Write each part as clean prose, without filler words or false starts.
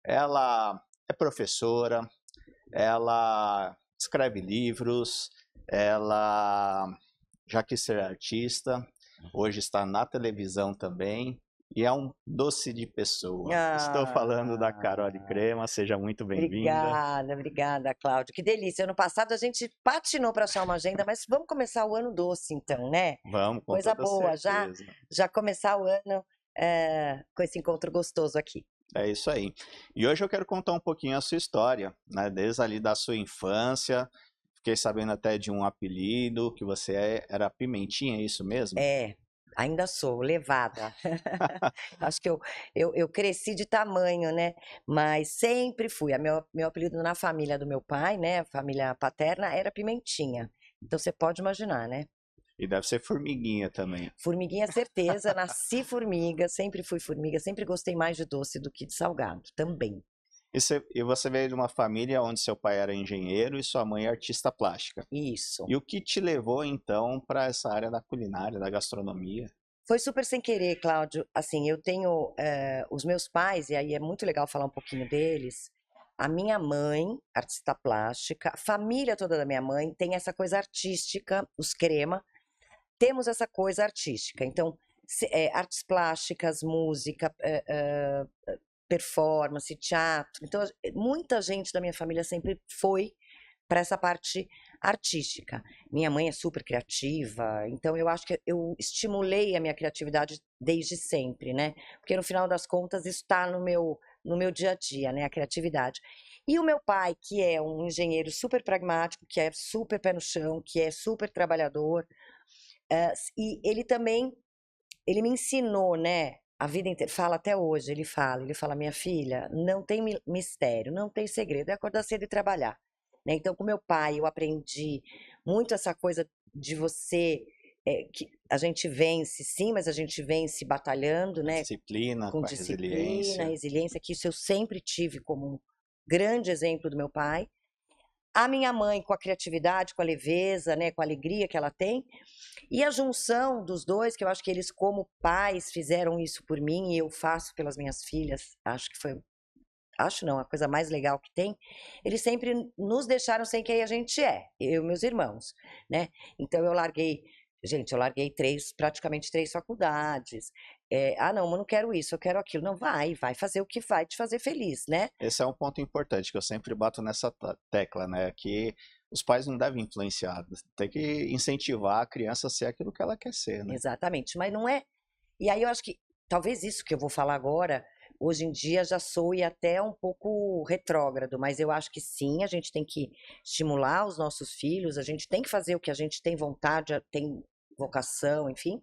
Ela é professora, ela escreve livros, ela já quis ser artista, hoje está na televisão também e é um doce de pessoa. Estou falando da Carole Ah, Crema, seja muito bem-vinda. obrigada, Cláudio. Que delícia. Ano passado a gente patinou para achar uma agenda, mas vamos começar o ano doce, então, né? Vamos, com Coisa toda boa, certeza. já começar o ano com esse encontro gostoso aqui. É isso aí. E hoje eu quero contar um pouquinho a sua história, né? Desde ali da sua infância, fiquei sabendo até de um apelido que você era Pimentinha, é isso mesmo? É, ainda sou levada. Acho que eu cresci de tamanho, né? Mas sempre fui. Meu apelido na família do meu pai, né? A família paterna, era Pimentinha. Então você pode imaginar, né? E deve ser formiguinha também. Formiguinha, certeza. Nasci formiga, sempre fui formiga. Sempre gostei mais de doce do que de salgado, também. E você veio de uma família onde seu pai era engenheiro e sua mãe é artista plástica. Isso. E o que te levou então para essa área da culinária, da gastronomia? Foi super sem querer, Cláudio. Assim, eu tenho os meus pais, e aí é muito legal falar um pouquinho deles. A minha mãe, artista plástica, a família toda da minha mãe tem essa coisa artística, os Crema, temos essa coisa artística. Então, artes plásticas, música, performance, teatro. Então, muita gente da minha família sempre foi para essa parte artística. Minha mãe é super criativa, então eu acho que eu estimulei a minha criatividade desde sempre, né? Porque no final das contas isso está no meu dia a dia, né? A criatividade. E o meu pai, que é um engenheiro super pragmático, que é super pé no chão, que é super trabalhador, e ele também, ele me ensinou, né? A vida inteira, fala até hoje, ele fala, minha filha, não tem mistério, não tem segredo, é acordar cedo e trabalhar. Né? Então, com meu pai, eu aprendi muito essa coisa de você, que a gente vence, sim, mas a gente vence batalhando, A né? disciplina, Com com a disciplina, resiliência. resiliência, que isso eu sempre tive como um grande exemplo do meu pai. A minha mãe com a criatividade, com a leveza, né, com a alegria que ela tem, e a junção dos dois, que eu acho que eles como pais fizeram isso por mim e eu faço pelas minhas filhas, acho que foi, acho não, a coisa mais legal que tem, eles sempre nos deixaram sem quem a gente é, eu e meus irmãos, né? Então eu larguei praticamente três faculdades. Não, mas não quero isso, eu quero aquilo. Não, vai fazer o que vai te fazer feliz, né? Esse é um ponto importante que eu sempre bato nessa tecla, né? Que os pais não devem influenciar, tem que incentivar a criança a ser aquilo que ela quer ser, né? Exatamente, mas não é. E aí eu acho que talvez isso que eu vou falar agora, hoje em dia já soe até um pouco retrógrado, mas eu acho que sim, a gente tem que estimular os nossos filhos, a gente tem que fazer o que a gente tem vontade, tem vocação, enfim,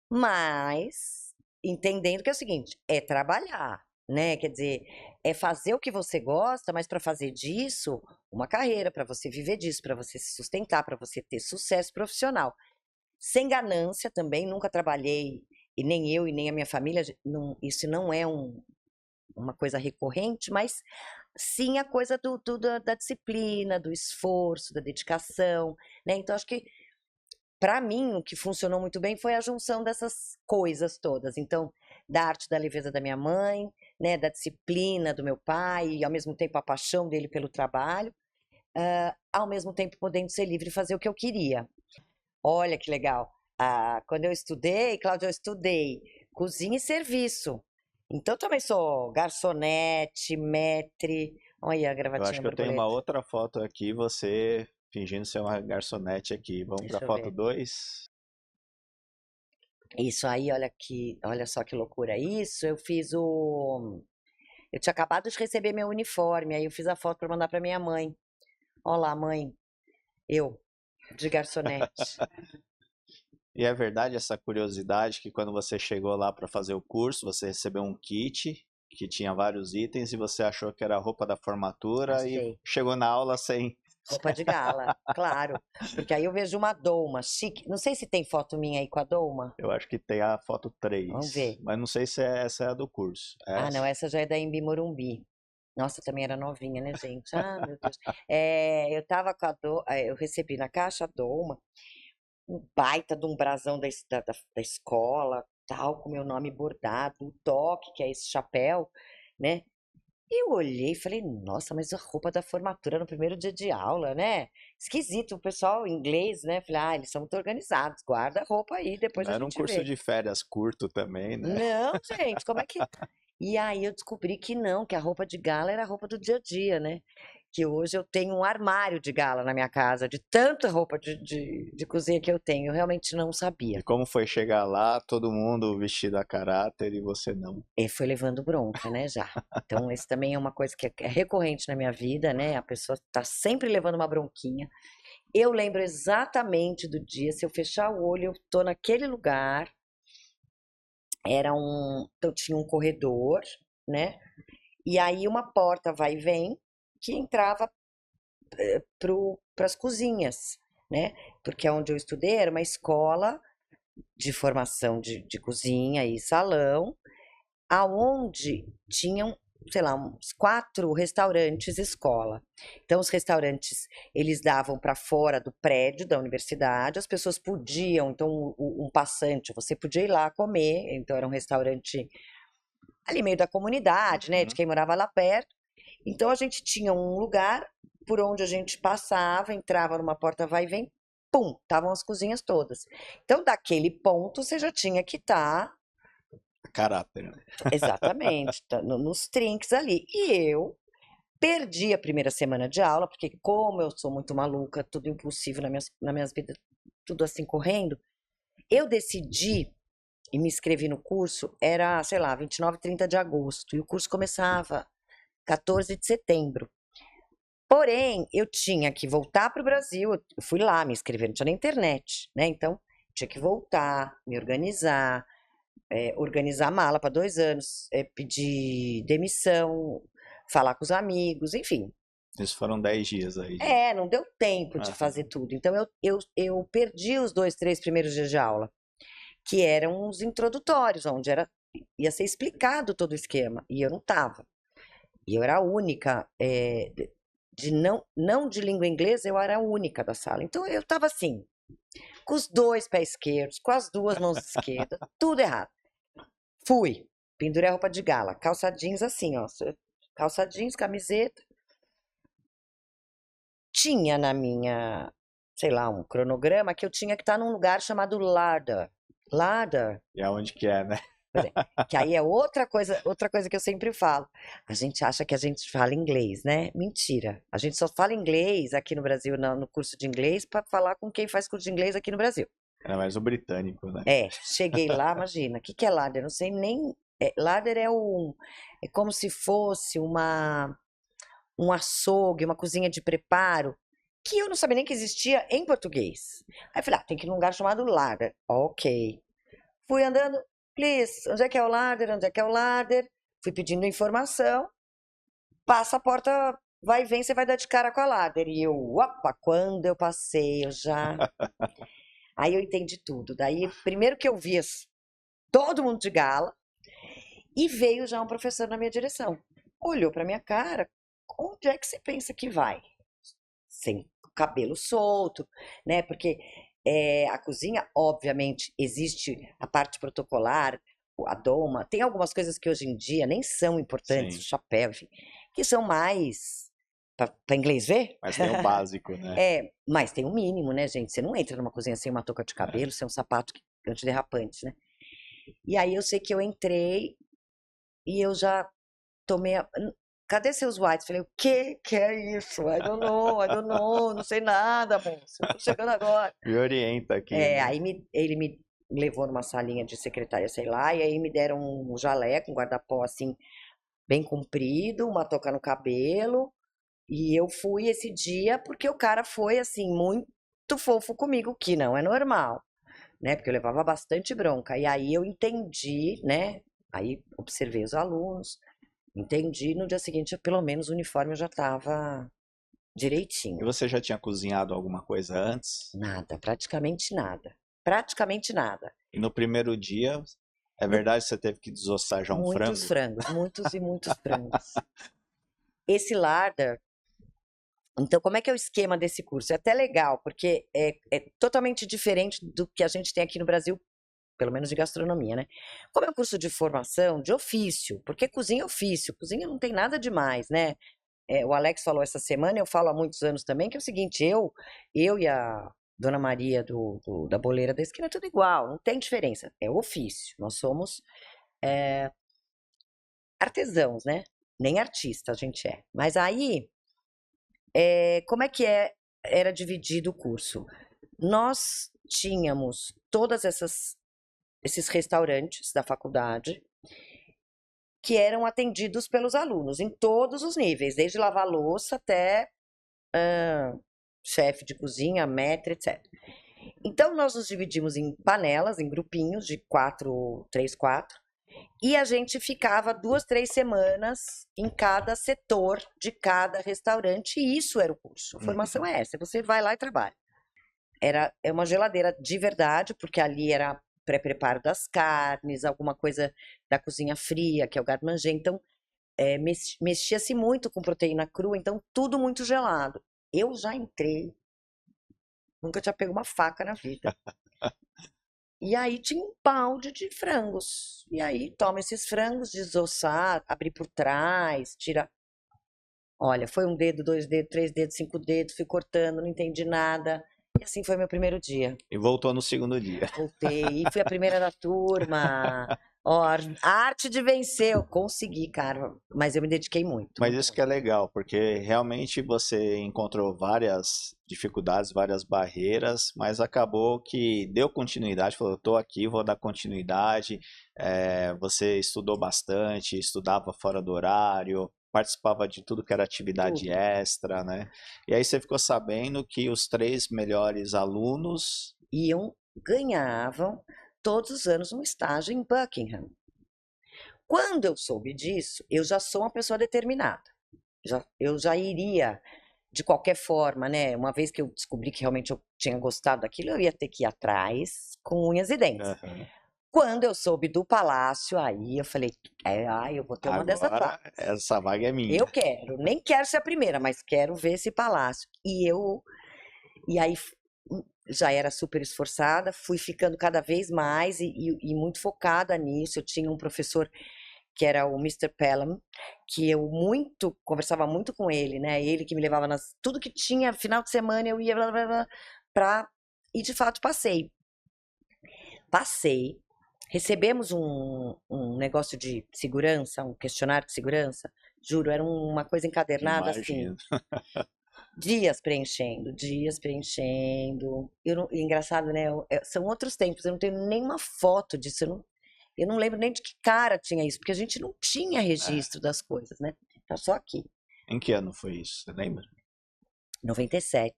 mas entendendo que é o seguinte, é trabalhar, né? Quer dizer, é fazer o que você gosta, mas para fazer disso uma carreira, para você viver disso, para você se sustentar, para você ter sucesso profissional. Sem ganância também, nunca trabalhei, e nem eu e nem a minha família, isso não é uma coisa recorrente, mas sim a coisa da disciplina, do esforço, da dedicação, né? Então, acho que, para mim, o que funcionou muito bem foi a junção dessas coisas todas. Então, da arte da leveza da minha mãe, né? Da disciplina do meu pai, e ao mesmo tempo a paixão dele pelo trabalho, ao mesmo tempo podendo ser livre e fazer o que eu queria. Olha que legal. Quando eu estudei, Cláudia, eu estudei cozinha e serviço. Então, eu também sou garçonete, maître. Olha aí a Eu acho gravatinha que eu tenho uma borboleta. outra foto aqui, você fingindo ser uma garçonete aqui. Vamos para a Deixa eu foto ver. 2. Isso aí, olha só que loucura. Isso, eu fiz o. Eu tinha acabado de receber meu uniforme, aí eu fiz a foto para mandar para minha mãe. Olha lá, mãe, eu, de garçonete. E é verdade essa curiosidade que quando você chegou lá para fazer o curso, você recebeu um kit que tinha vários itens e você achou que era a roupa da formatura e Achei. chegou na aula sem. Roupa de gala, claro. Porque aí eu vejo uma doma chique. Não sei se tem foto minha aí com a doma. Eu acho que tem a foto Vamos 3, ver. mas não sei se essa é a do curso. É Ah, não, essa? essa já é da Embi Morumbi. Nossa, eu também era novinha, né, gente? Ah, meu Deus. Eu tava com eu recebi na caixa a doma, um baita de um brasão da escola, tal, com meu nome bordado, o toque, que é esse chapéu, né? Eu olhei e falei, nossa, mas a roupa da formatura no primeiro dia de aula, né? Esquisito, o pessoal em inglês, né? Falei, ah, eles são muito organizados, guarda a roupa aí, depois Não a era um gente curso vê. de férias curto também, né? Não, gente, como é que. E aí eu descobri que não, que a roupa de gala era a roupa do dia a dia, né? Que hoje eu tenho um armário de gala na minha casa, de tanta roupa de cozinha que eu tenho. Eu realmente não sabia. E como foi chegar lá, todo mundo vestido a caráter e você não? E foi levando bronca, né, já. Então, esse também é uma coisa que é recorrente na minha vida, né? A pessoa tá sempre levando uma bronquinha. Eu lembro exatamente do dia, se eu fechar o olho, eu tô naquele lugar. Então tinha um corredor, né? E aí uma porta vai e vem que entrava para as cozinhas, né? Porque onde eu estudei era uma escola de formação de cozinha e salão, aonde tinham, sei lá, uns 4 restaurantes escola. Então, os restaurantes, eles davam para fora do prédio da universidade, as pessoas podiam, então, um passante, você podia ir lá comer, então era um restaurante ali meio da comunidade, né, de Uhum. quem morava lá perto. Então, a gente tinha um lugar por onde a gente passava, entrava numa porta vai e vem, pum, estavam as cozinhas todas. Então, daquele ponto, você já tinha que estar Caráter, né? exatamente, nos trinques ali. E eu perdi a primeira semana de aula, porque como eu sou muito maluca, tudo impulsivo na minhas vidas, tudo assim correndo, eu decidi e me inscrevi no curso, era, sei lá, 29, 30 de agosto, e o curso começava 14 de setembro. Porém, eu tinha que voltar para o Brasil, eu fui lá me inscrever, não tinha nem internet, né? Então, tinha que voltar, me organizar, organizar a mala para 2 anos, pedir demissão, falar com os amigos, enfim. Esses foram 10 dias aí. Não deu tempo de Aham. fazer tudo. Então, eu perdi os 2, 3 primeiros dias de aula, que eram os introdutórios, onde ia ser explicado todo o esquema, e eu não estava. E eu era a única, não de língua inglesa, eu era a única da sala. Então, eu estava assim, com os 2 pés esquerdos, com as 2 mãos esquerdas, tudo errado. Fui, pendurei a roupa de gala, calça jeans assim, ó, calça jeans, camiseta. Tinha na minha, sei lá, um cronograma que eu tinha que estar num lugar chamado Larder. Larder, E aonde que é, né? pois é, que aí é outra coisa que eu sempre falo. A gente acha que a gente fala inglês, né? Mentira. A gente só fala inglês aqui no Brasil, no curso de inglês, para falar com quem faz curso de inglês aqui no Brasil. Era mais o britânico, né? Cheguei lá, imagina, o que que é ladder? Não sei nem. Ladder é como se fosse um açougue, uma cozinha de preparo, que eu não sabia nem que existia em português. Aí falei, tem que ir num lugar chamado ladder. Ok. Fui andando, please, onde é que é o ladder? Onde é que é o ladder? Fui pedindo informação, passa a porta, vai e vem, você vai dar de cara com a ladder. E eu, opa, quando eu passei, eu já. Aí eu entendi tudo. Daí, primeiro que eu vi todo mundo de gala, e veio já um professor na minha direção. Olhou para minha cara, onde é que você pensa que vai? Sem cabelo solto, né? Porque a cozinha, obviamente, existe a parte protocolar, a doma, tem algumas coisas que hoje em dia nem são importantes, o Sim. chapéu, enfim, que são mais para inglês ver. Mas tem o básico, né? Mas tem um mínimo, né, gente? Você não entra numa cozinha sem uma touca de cabelo, sem um sapato antiderrapante, né? E aí eu sei que eu entrei e eu já tomei cadê seus whites? Falei, o que é isso? I don't know, não sei nada, moço. Eu tô chegando agora. Me orienta aqui, né? Aí ele me levou numa salinha de secretária, sei lá, e aí me deram um jaleco, um guarda-pó assim, bem comprido, uma touca no cabelo. E eu fui esse dia porque o cara foi assim, muito fofo comigo, que não é normal, né? Porque eu levava bastante bronca. E aí eu entendi, né? Aí observei os alunos, entendi. No dia seguinte, pelo menos o uniforme já estava E direitinho. você já tinha cozinhado alguma coisa antes? Nada, praticamente nada. Praticamente nada. E no primeiro dia, é No- verdade que você teve que desossar já um Muitos frango? frangos, muitos e muitos frangos. Esse larder, então, como é que é o esquema desse curso? É até legal, porque é totalmente diferente do que a gente tem aqui no Brasil pelo menos de gastronomia, né? Como é um curso de formação, de ofício, porque cozinha é ofício, cozinha não tem nada demais, né? O Alex falou essa semana, eu falo há muitos anos também, que é o seguinte, eu e a Dona Maria da Boleira da Esquina é tudo igual, não tem diferença, é ofício, nós somos artesãos, né? Nem artista a gente é. Mas aí, como é que era dividido o curso? Nós tínhamos todas esses restaurantes da faculdade que eram atendidos pelos alunos em todos os níveis, desde lavar louça até chefe de cozinha, maître, etc. Então, nós nos dividimos em panelas, em grupinhos de 3, 4, e a gente ficava 2, 3 semanas em cada setor de cada restaurante, e isso era o curso. A formação é essa, você vai lá e trabalha. É uma geladeira de verdade, porque ali era pré-preparo das carnes, alguma coisa da cozinha fria, que é o garde-manger. Então, mexia-se muito com proteína crua, então tudo muito gelado. Eu já entrei, nunca tinha pego uma faca na vida. E aí tinha um balde de frangos. E aí toma esses frangos, desossar, abrir por trás, tira. Olha, foi 1 dedo, 2 dedos, 3 dedos, 5 dedos, fui cortando, não entendi nada. E assim foi meu primeiro dia. E voltou no segundo dia. Voltei, e fui a primeira da turma. Ó, a arte de vencer, eu consegui, cara. Mas eu me dediquei muito. Mas muito, isso que é legal, porque realmente você encontrou várias dificuldades, várias barreiras, mas acabou que deu continuidade, falou, eu tô aqui, vou dar continuidade. Você estudou bastante, estudava fora do horário, participava de tudo que era atividade Tudo. extra, né? E aí você ficou sabendo que os 3 melhores alunos ganhavam todos os anos um estágio em Buckingham. Quando eu soube disso, eu já sou uma pessoa determinada. Eu já iria, de qualquer forma, né? Uma vez que eu descobri que realmente eu tinha gostado daquilo, eu ia ter que ir atrás com unhas e dentes. Quando eu soube do palácio, aí eu falei, eu vou ter uma dessas vagas. Agora essa vaga é minha. Eu quero, nem quero ser a primeira, mas quero ver esse palácio. E aí já era super esforçada, fui ficando cada vez mais e muito focada nisso. Eu tinha um professor que era o Mr. Pelham, que eu conversava muito com ele, né? Ele que me levava tudo que tinha, final de semana eu ia e de fato passei. Recebemos um negócio de segurança, um questionário de segurança, juro, era uma coisa encadernada assim. Dias preenchendo. Engraçado, né? São outros tempos, eu não tenho nenhuma foto disso, eu não lembro nem de que cara tinha isso, porque a gente não tinha registro das coisas, né? Tá só aqui. Em que ano foi isso, você lembra? 97.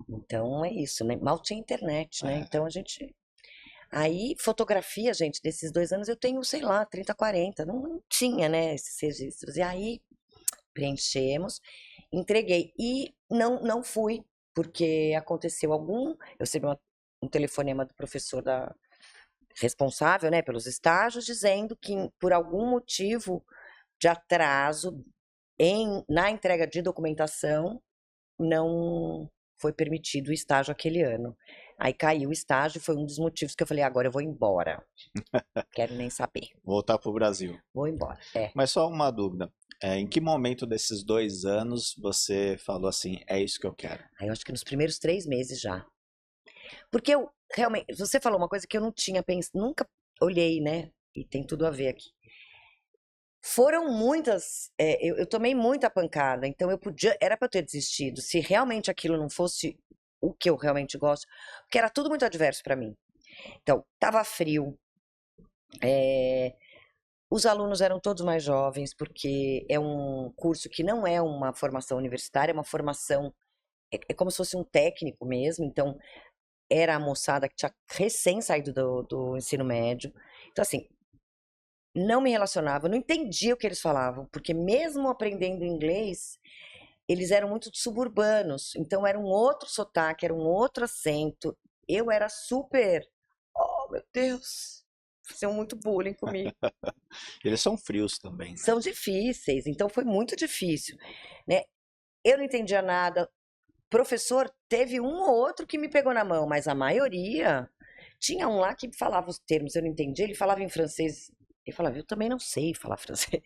Então é isso, né? Mal tinha internet, né? Então a gente... Aí, fotografia, gente, desses 2 anos eu tenho, sei lá, 30, 40. Não tinha, né, esses registros. E aí, preenchemos, entreguei. E não fui, porque aconteceu eu recebi um telefonema do professor responsável, né, pelos estágios, dizendo que por algum motivo de atraso na entrega de documentação, não foi permitido o estágio aquele ano. Aí caiu o estágio, foi um dos motivos que eu falei, agora eu vou embora. Quero nem saber. Voltar pro Brasil. Vou embora, Mas só uma dúvida. Em que momento desses 2 anos você falou assim, é isso que eu quero? Eu acho que nos primeiros 3 meses já. Porque eu, realmente, você falou uma coisa que eu não tinha pensado, nunca olhei, né? E tem tudo a ver aqui. Foram muitas, eu tomei muita pancada, então era para eu ter desistido, se realmente aquilo não fosse o que eu realmente gosto, porque era tudo muito adverso para mim. Então, tava frio, os alunos eram todos mais jovens, porque é um curso que não é uma formação universitária, é uma formação, é como se fosse um técnico mesmo, então era a moçada que tinha recém saído do ensino médio. Então, assim, não me relacionava, não entendia o que eles falavam, porque mesmo aprendendo inglês, eles eram muito suburbanos, então era um outro sotaque, era um outro acento. Eu era super, oh meu Deus, faziam muito bullying comigo. Eles são frios também, né? São difíceis, então foi muito difícil, né? Eu não entendia nada. Professor, teve um ou outro que me pegou na mão, mas a maioria Tinha um lá que falava os termos, eu não entendia, ele falava em francês. Eu falava, eu também não sei falar francês.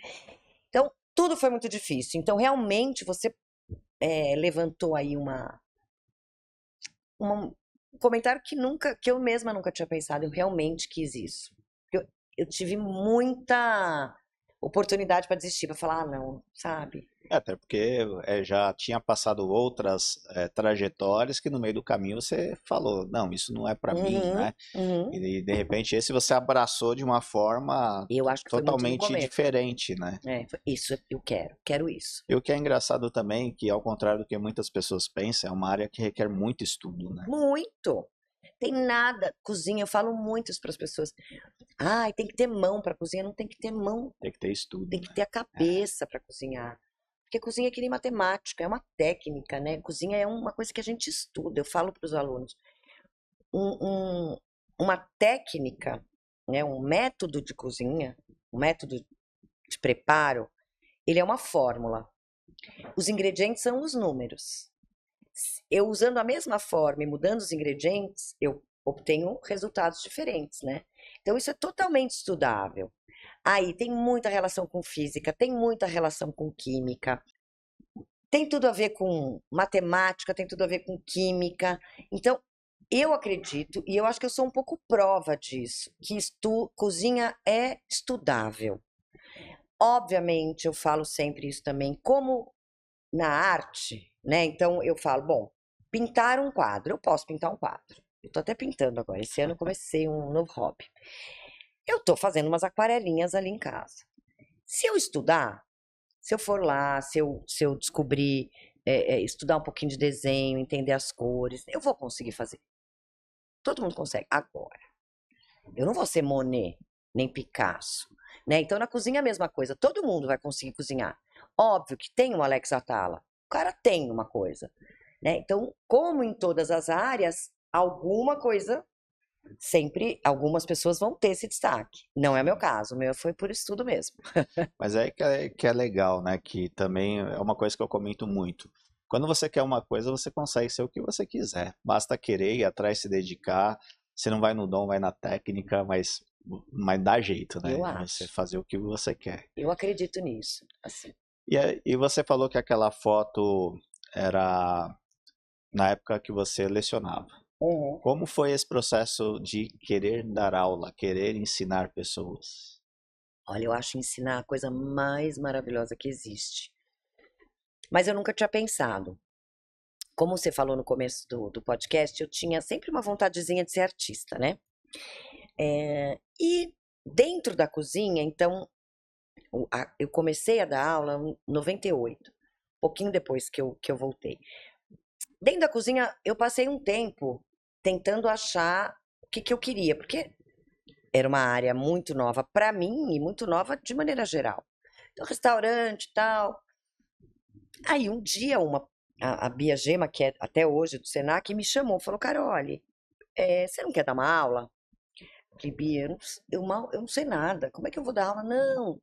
Então, tudo foi muito difícil. Então, realmente, você levantou aí um comentário que eu mesma nunca tinha pensado. Eu realmente quis isso. Eu tive muita oportunidade para desistir, para falar, ah, não, sabe? Até porque já tinha passado outras trajetórias que no meio do caminho você falou, não, isso não é para mim, Uhum, né? uhum. E de repente esse você abraçou de uma forma Eu acho que foi muito no totalmente começo. diferente, né? Isso eu quero isso. E o que é engraçado também, que ao contrário do que muitas pessoas pensam, é uma área que requer muito estudo, né? Muito. Tem nada. Cozinha, eu falo muito isso para as pessoas. Ai, tem que ter mão para cozinhar. Não tem que ter mão. Tem que ter estudo, Tem que né? ter a cabeça para cozinhar. Porque cozinha é que nem matemática, é uma técnica, né? Cozinha é uma coisa que a gente estuda. Eu falo para os alunos. Um- um- uma técnica, né? Um método de cozinha, um método de preparo, ele é uma fórmula. Os ingredientes são os números. Eu usando a mesma forma e mudando os ingredientes, eu obtenho resultados diferentes, né? Então isso é totalmente estudável. Aí tem muita relação com física, tem muita relação com química, tem tudo a ver com matemática, tem tudo a ver com química. Então, eu acredito, e eu acho que eu sou um pouco prova disso, que cozinha é estudável. Obviamente, eu falo sempre isso também, como na arte, né? Então eu falo, bom, pintar um quadro, eu posso pintar um quadro. Eu tô até pintando agora. Esse ano eu comecei um novo hobby. Eu tô fazendo umas aquarelinhas ali em casa. Se eu estudar, se eu for lá, se eu descobrir, estudar um pouquinho de desenho, entender as cores, eu vou conseguir fazer. Todo mundo consegue. Agora, eu não vou ser Monet, nem Picasso, né? Então na cozinha é a mesma coisa. Todo mundo vai conseguir cozinhar. Óbvio que tem um Alex Atala. O cara tem uma coisa, né? Então, como em todas as áreas, alguma coisa sempre algumas pessoas vão ter esse destaque. Não é meu caso, o meu foi por estudo mesmo. Mas é que é legal, né? Que também é uma coisa que eu comento muito. Quando você quer uma coisa, você consegue ser o que você quiser. Basta querer ir atrás, se dedicar. Você não vai no dom, vai na técnica, mas dá jeito, né? Eu De você acho. fazer o que você quer. Eu acredito nisso, assim. E você falou que aquela foto era na época que você lecionava. Uhum. Como foi esse processo de querer dar aula, querer ensinar pessoas? Olha, eu acho ensinar a coisa mais maravilhosa que existe. Mas eu nunca tinha pensado. Como você falou no começo do podcast, eu tinha sempre uma vontadezinha de ser artista, né? E dentro da cozinha, então, eu comecei a dar aula em 98, pouquinho depois que eu voltei. Dentro da cozinha, eu passei um tempo tentando achar o que eu queria, porque era uma área muito nova para mim e muito nova de maneira geral. Então, restaurante e tal. Aí um dia a Bia Gema, que é até hoje do Senac, me chamou, falou, Carole, você não quer dar uma aula? Eu falei, Bia, eu não sei nada, como é que eu vou dar aula? Não,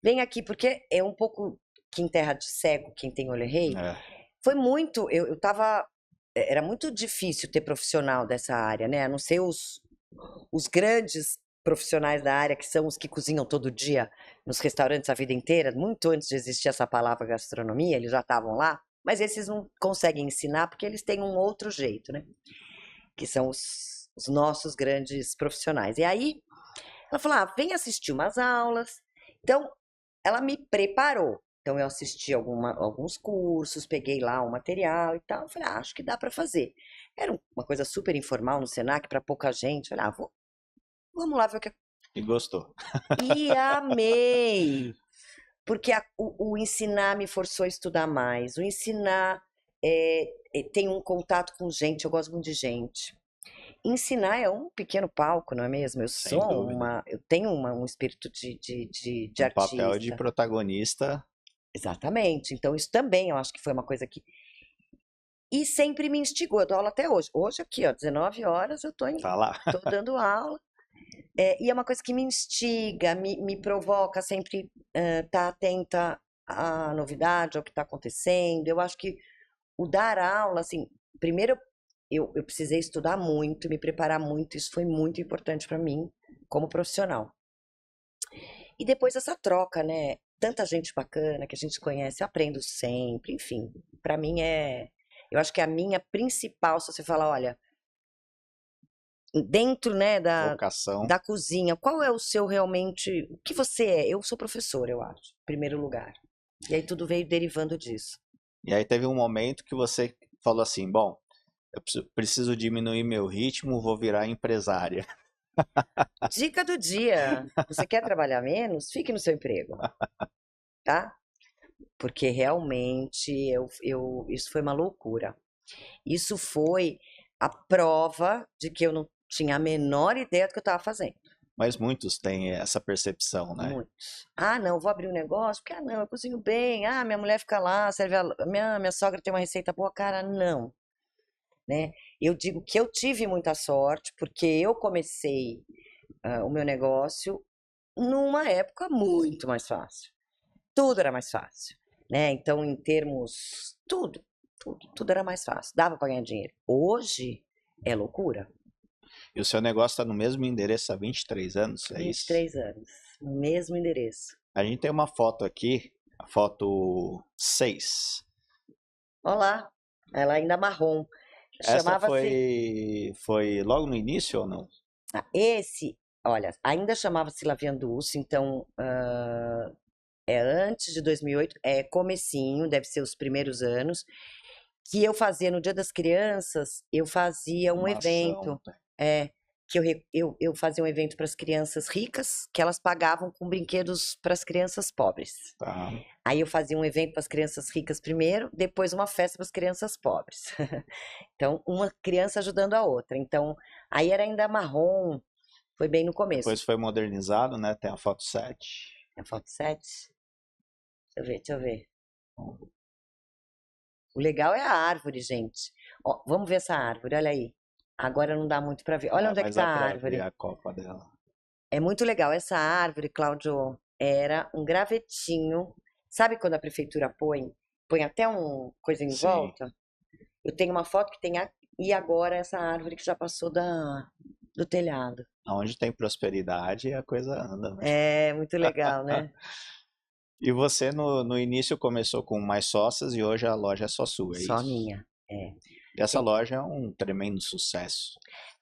vem aqui, porque é um pouco que em terra de cego, quem tem olho é rei. É, Foi muito, eu tava, era muito difícil ter profissional dessa área, né? A não ser os grandes profissionais da área, que são os que cozinham todo dia nos restaurantes a vida inteira, muito antes de existir essa palavra gastronomia, eles já estavam lá, mas esses não conseguem ensinar porque eles têm um outro jeito, né? Que são os nossos grandes profissionais. E aí, ela falou: ah, vem assistir umas aulas. Então, ela me preparou. Então, eu assisti alguns cursos, peguei lá um material e tal. Eu falei, ah, acho que dá para fazer. Era uma coisa super informal no Senac, para pouca gente. Eu falei, ah, vamos lá ver o que. e gostou. E amei! Porque o ensinar me forçou a estudar mais. O ensinar tem um contato com gente, eu gosto muito de gente. Ensinar é um pequeno palco, não é mesmo? Sem dúvida. Eu tenho um espírito de Um papel de artista. protagonista, Exatamente. Então, isso também eu acho que foi uma coisa que. E sempre me instigou. Eu dou aula até hoje. Hoje, aqui, ó, 19 horas, eu tá lá. tô dando aula. E é uma coisa que me instiga, me provoca sempre estar atenta à novidade, ao que está acontecendo. Eu acho que o dar aula, assim, primeiro eu precisei estudar muito, me preparar muito, isso foi muito importante para mim como profissional. E depois essa troca, né? Tanta gente bacana que a gente conhece, eu aprendo sempre, enfim. Para mim eu acho que é a minha principal, se você falar, olha, dentro, né, Vocação. da cozinha, qual é o seu realmente, o que você é? Eu sou professora, eu acho, em primeiro lugar. E aí tudo veio derivando disso. E aí teve um momento que você falou assim, bom, eu preciso diminuir meu ritmo, vou virar empresária. Dica do dia: você quer trabalhar menos? Fique no seu emprego, tá? Porque realmente isso foi uma loucura. Isso foi a prova de que eu não tinha a menor ideia do que eu estava fazendo. Mas muitos têm essa percepção, né? Muitos. Ah, não, vou abrir um negócio, porque, não, eu cozinho bem. Ah, minha mulher fica lá, serve minha sogra tem uma receita boa. Cara, não, né? Eu digo que eu tive muita sorte, porque eu comecei o meu negócio numa época muito mais fácil. Tudo era mais fácil, né? Então, em termos, tudo era mais fácil. Dava para ganhar dinheiro. Hoje é loucura. E o seu negócio está no mesmo endereço há 23 anos, é isso? 23 anos, no mesmo endereço. A gente tem uma foto aqui, a foto 6. Olá, ela ainda marrom. Essa Chamava-se. foi logo no início ou não? Esse, olha, ainda chamava-se Lavian Dulce, então é antes de 2008, é comecinho, deve ser os primeiros anos, que eu fazia no Dia das Crianças, eu fazia um Uma evento, ação, né? que eu fazia um evento para as crianças ricas, que elas pagavam com brinquedos para as crianças pobres. Tá. Aí eu fazia um evento para as crianças ricas primeiro, depois uma festa para as crianças pobres. Então, uma criança ajudando a outra. Então, aí era ainda marrom, foi bem no começo. Depois foi modernizado, né? Tem a foto 7. A foto 7. Deixa eu ver. O legal é a árvore, gente. Ó, vamos ver essa árvore, olha aí. Agora não dá muito para ver. Olha onde é que Mas tá dá a pra ver árvore. a copa dela. É muito legal. Essa árvore, Cláudio, era um gravetinho. Sabe quando a prefeitura põe até um coisa em Sim. volta? Eu tenho uma foto que tem e agora essa árvore que já passou do telhado. Onde tem prosperidade, a coisa anda, né? É muito legal, né? E você no início começou com mais sócias e hoje a loja é só sua, é Só isso? minha. É. E essa loja é um tremendo sucesso.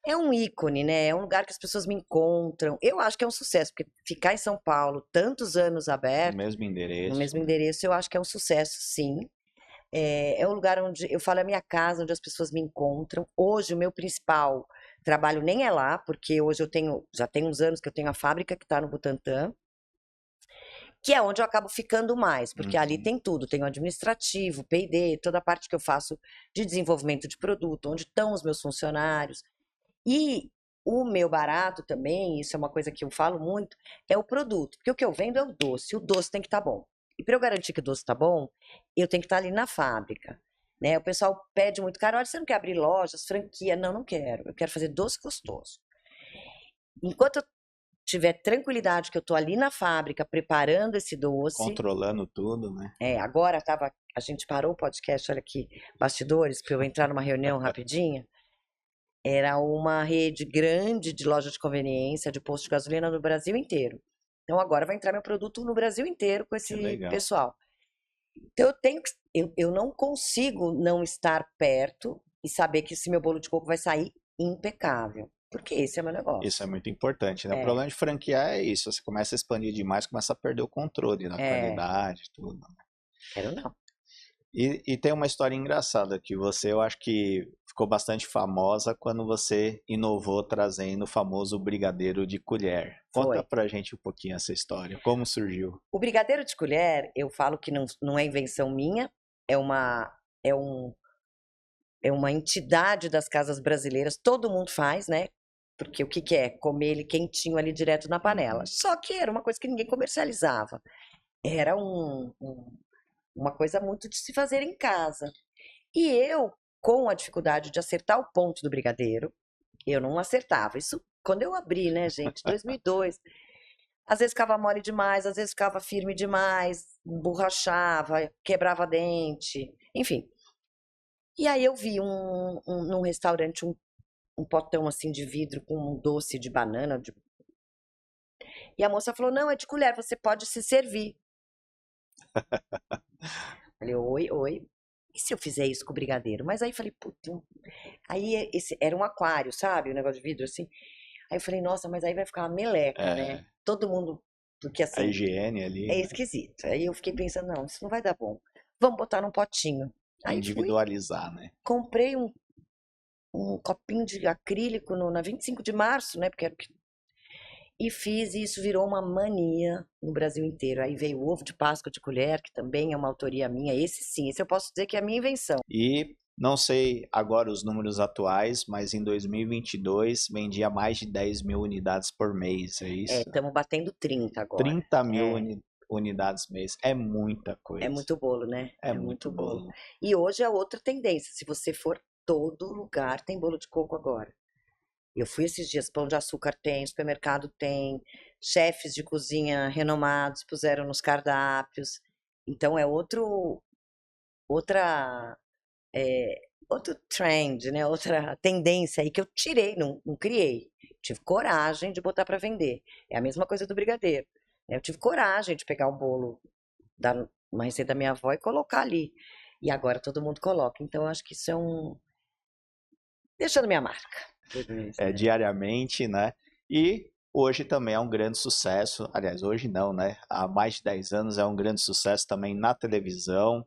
É um ícone, né? É um lugar que as pessoas me encontram. Eu acho que é um sucesso, porque ficar em São Paulo tantos anos No aberto, mesmo no endereço, mesmo né? endereço, eu acho que é um sucesso, sim. É um lugar onde eu falo, é a minha casa, onde as pessoas me encontram. Hoje, o meu principal trabalho nem é lá, porque hoje já tenho uns anos que eu tenho a fábrica que está no Butantã, que é onde eu acabo ficando mais, porque ali Uhum. tem tudo, tem o administrativo, P&D, toda a parte que eu faço de desenvolvimento de produto, onde estão os meus funcionários. E o meu barato também, isso é uma coisa que eu falo muito, é o produto, porque o que eu vendo é o doce tem que estar bom. E para eu garantir que o doce está bom, eu tenho que estar ali na fábrica. Né? O pessoal pede muito caro, olha, você não quer abrir lojas, franquia? Não, não quero. Eu quero fazer doce gostoso. Enquanto eu tiver tranquilidade que eu estou ali na fábrica preparando esse doce. Controlando tudo, né? Agora a gente parou o podcast, olha aqui, bastidores, para eu entrar numa reunião rapidinho. Era uma rede grande de loja de conveniência, de posto de gasolina no Brasil inteiro. Então agora vai entrar meu produto no Brasil inteiro com Que esse legal. pessoal. Então eu não consigo não estar perto e saber que esse meu bolo de coco vai sair impecável. Porque esse é meu Isso é negócio. muito importante, né? O É, problema de franquear é isso. Você começa a expandir demais, começa a perder o controle da é, qualidade, tudo. quero não. E tem uma história engraçada que você, eu acho que ficou bastante famosa quando você inovou trazendo o famoso brigadeiro de colher. Foi. Conta pra gente um pouquinho essa história, como surgiu. O brigadeiro de colher, eu falo que não é invenção minha, é uma, é um, é uma entidade das casas brasileiras, todo mundo faz, né? Porque o que que é? Comer ele quentinho ali direto na panela. Uhum. Só que era uma coisa que ninguém comercializava. Era uma coisa muito de se fazer em casa. E eu, com a dificuldade de acertar o ponto do brigadeiro, eu não acertava. Isso quando eu abri, né, gente? 2002. Às vezes ficava mole demais, às vezes ficava firme demais, emborrachava, quebrava dente, enfim. E aí eu vi num restaurante um potão assim de vidro com um doce de banana. E a moça falou: não, é de colher, você pode se servir. Falei, oi, oi. E se eu fizer isso com o brigadeiro? Mas aí falei, putz. Aí esse era um aquário, sabe? Um negócio de vidro assim. Aí eu falei, nossa, mas aí vai ficar uma meleca, né? É, Todo mundo. Porque a assim, higiene ali, é né? esquisito. Aí eu fiquei pensando, não, isso não vai dar bom. Vamos botar num potinho. Aí fui, Individualizar, né? comprei um copinho de acrílico na 25 de março, né? Porque era o que e fiz, e isso virou uma mania no Brasil inteiro. Aí veio o ovo de Páscoa de colher, que também é uma autoria minha. Esse sim, esse eu posso dizer que é a minha invenção. E não sei agora os números atuais, mas em 2022 vendia mais de 10 mil unidades por mês, é É, isso? estamos batendo 30 agora. 30 mil É, unidades mês, é muita é coisa, muito bolo, né? é É muito muito bolo. bolo. E hoje é outra tendência. Se você for, todo lugar tem bolo de coco agora. Eu fui esses dias, Pão de Açúcar tem, supermercado tem, chefes de cozinha renomados puseram nos cardápios. Então é outra é, outro trend, né? Outra tendência aí que eu tirei, não criei. Tive coragem de botar para vender. É a mesma coisa do brigadeiro, né? Eu tive coragem de pegar um bolo da uma receita da minha avó e colocar ali. E agora todo mundo coloca. Então eu acho que isso é deixando minha marca. Tudo isso, É, né? diariamente, né? E hoje também é um grande sucesso. Aliás, hoje não, né? Há mais de 10 anos é um grande sucesso também na televisão,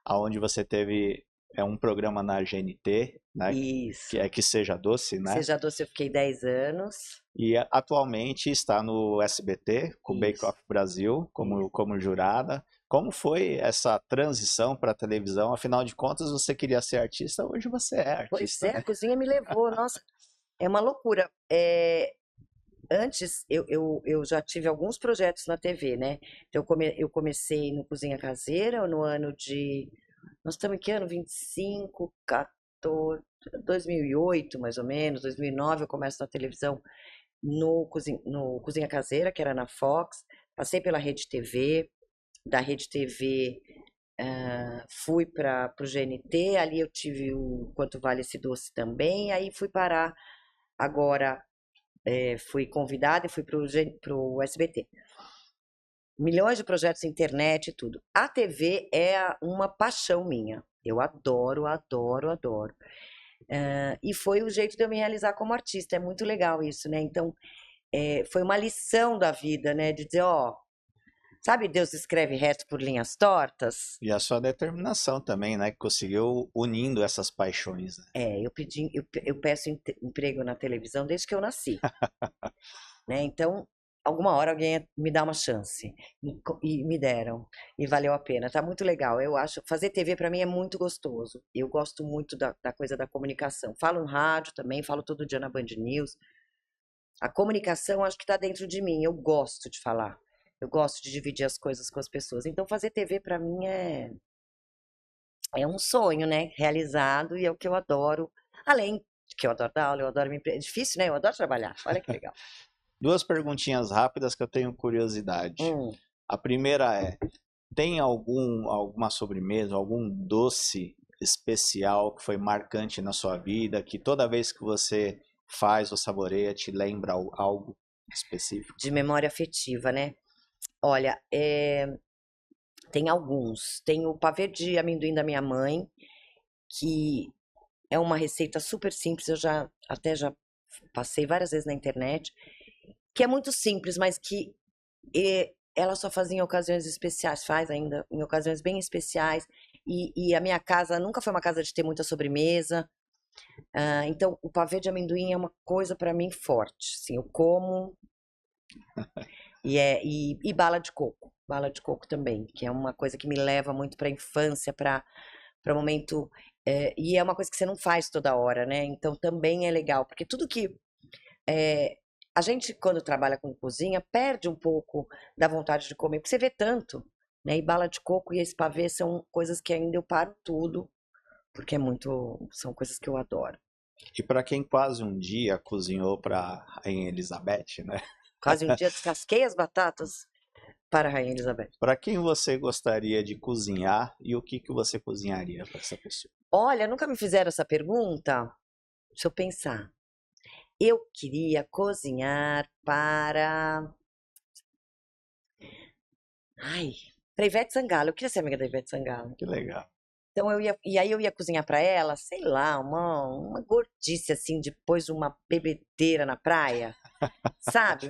aonde você teve um programa na GNT, né? Que Isso. é Que Seja Doce, né? Seja doce, eu fiquei 10 anos. E atualmente está no SBT, com o Bake Isso, Off Brasil, isso. como jurada. Como foi essa transição para a televisão? Afinal de contas, você queria ser artista, hoje você é Pois artista, é, né? a cozinha me levou. Nossa, é uma loucura. Antes, eu já tive alguns projetos na TV, né? Então, eu comecei no Cozinha Caseira, no ano de. Nós estamos em que ano? 25, 14, 2008, mais ou menos, 2009 eu começo na televisão no Cozinha Caseira, que era na Fox. Passei pela Rede TV, da Rede TV fui para o GNT, ali eu tive o Quanto Vale Esse Doce também, aí fui parar agora fui convidada e fui para o SBT. Milhões de projetos na internet e tudo. A TV é uma paixão minha. Eu adoro, adoro, adoro. E foi o jeito de eu me realizar como artista. É muito legal isso, né? Então, foi uma lição da vida, né? De dizer, ó, sabe, Deus escreve reto por linhas tortas? E a sua determinação também, né? Que conseguiu unindo essas paixões, né? Eu peço emprego na televisão desde que eu nasci. Né? Então, alguma hora alguém ia me dá uma chance. E me deram. E valeu a pena. Tá muito legal. Eu acho, fazer TV para mim é muito gostoso. Eu gosto muito da coisa da comunicação. Falo no rádio também, falo todo dia na Band News. A comunicação acho que tá dentro de mim. Eu gosto de falar. Eu gosto de dividir as coisas com as pessoas. Então, fazer TV para mim é um sonho, né? Realizado e é o que eu adoro. Além de que eu adoro dar aula, eu adoro me. É difícil, né? Eu adoro trabalhar. Olha que legal. Duas perguntinhas rápidas que eu tenho curiosidade. Hum. A primeira é: tem alguma sobremesa, algum doce especial que foi marcante na sua vida, que toda vez que você faz ou saboreia te lembra algo específico? De memória afetiva, né? Olha, tem alguns. Tem o pavê de amendoim da minha mãe, que é uma receita super simples, eu já passei várias vezes na internet, que é muito simples, mas que ela só fazia em ocasiões especiais, faz ainda em ocasiões bem especiais. E a minha casa nunca foi uma casa de ter muita sobremesa. Então, o pavê de amendoim é uma coisa para mim forte. Assim, eu como e bala de coco. Bala de coco também, que é uma coisa que me leva muito para a infância, para o momento. E é uma coisa que você não faz toda hora, né? Então também é legal, porque tudo que. é, a gente, quando trabalha com cozinha, perde um pouco da vontade de comer, porque você vê tanto, né? E bala de coco e esse pavê são coisas que ainda eu paro tudo, porque é muito. São coisas que eu adoro. E para quem quase um dia cozinhou para a Rainha Elizabeth, né? Quase um dia descasquei as batatas. para a Rainha Elizabeth. Para quem você gostaria de cozinhar e o que você cozinharia para essa pessoa? Olha, nunca me fizeram essa pergunta. Deixa eu pensar. Eu queria cozinhar para... para Ivete Sangalo. Eu queria ser amiga da Ivete Sangalo. Que legal. Então aí eu ia cozinhar para ela, sei lá, uma gordice assim, depois de uma bebedeira na praia, sabe?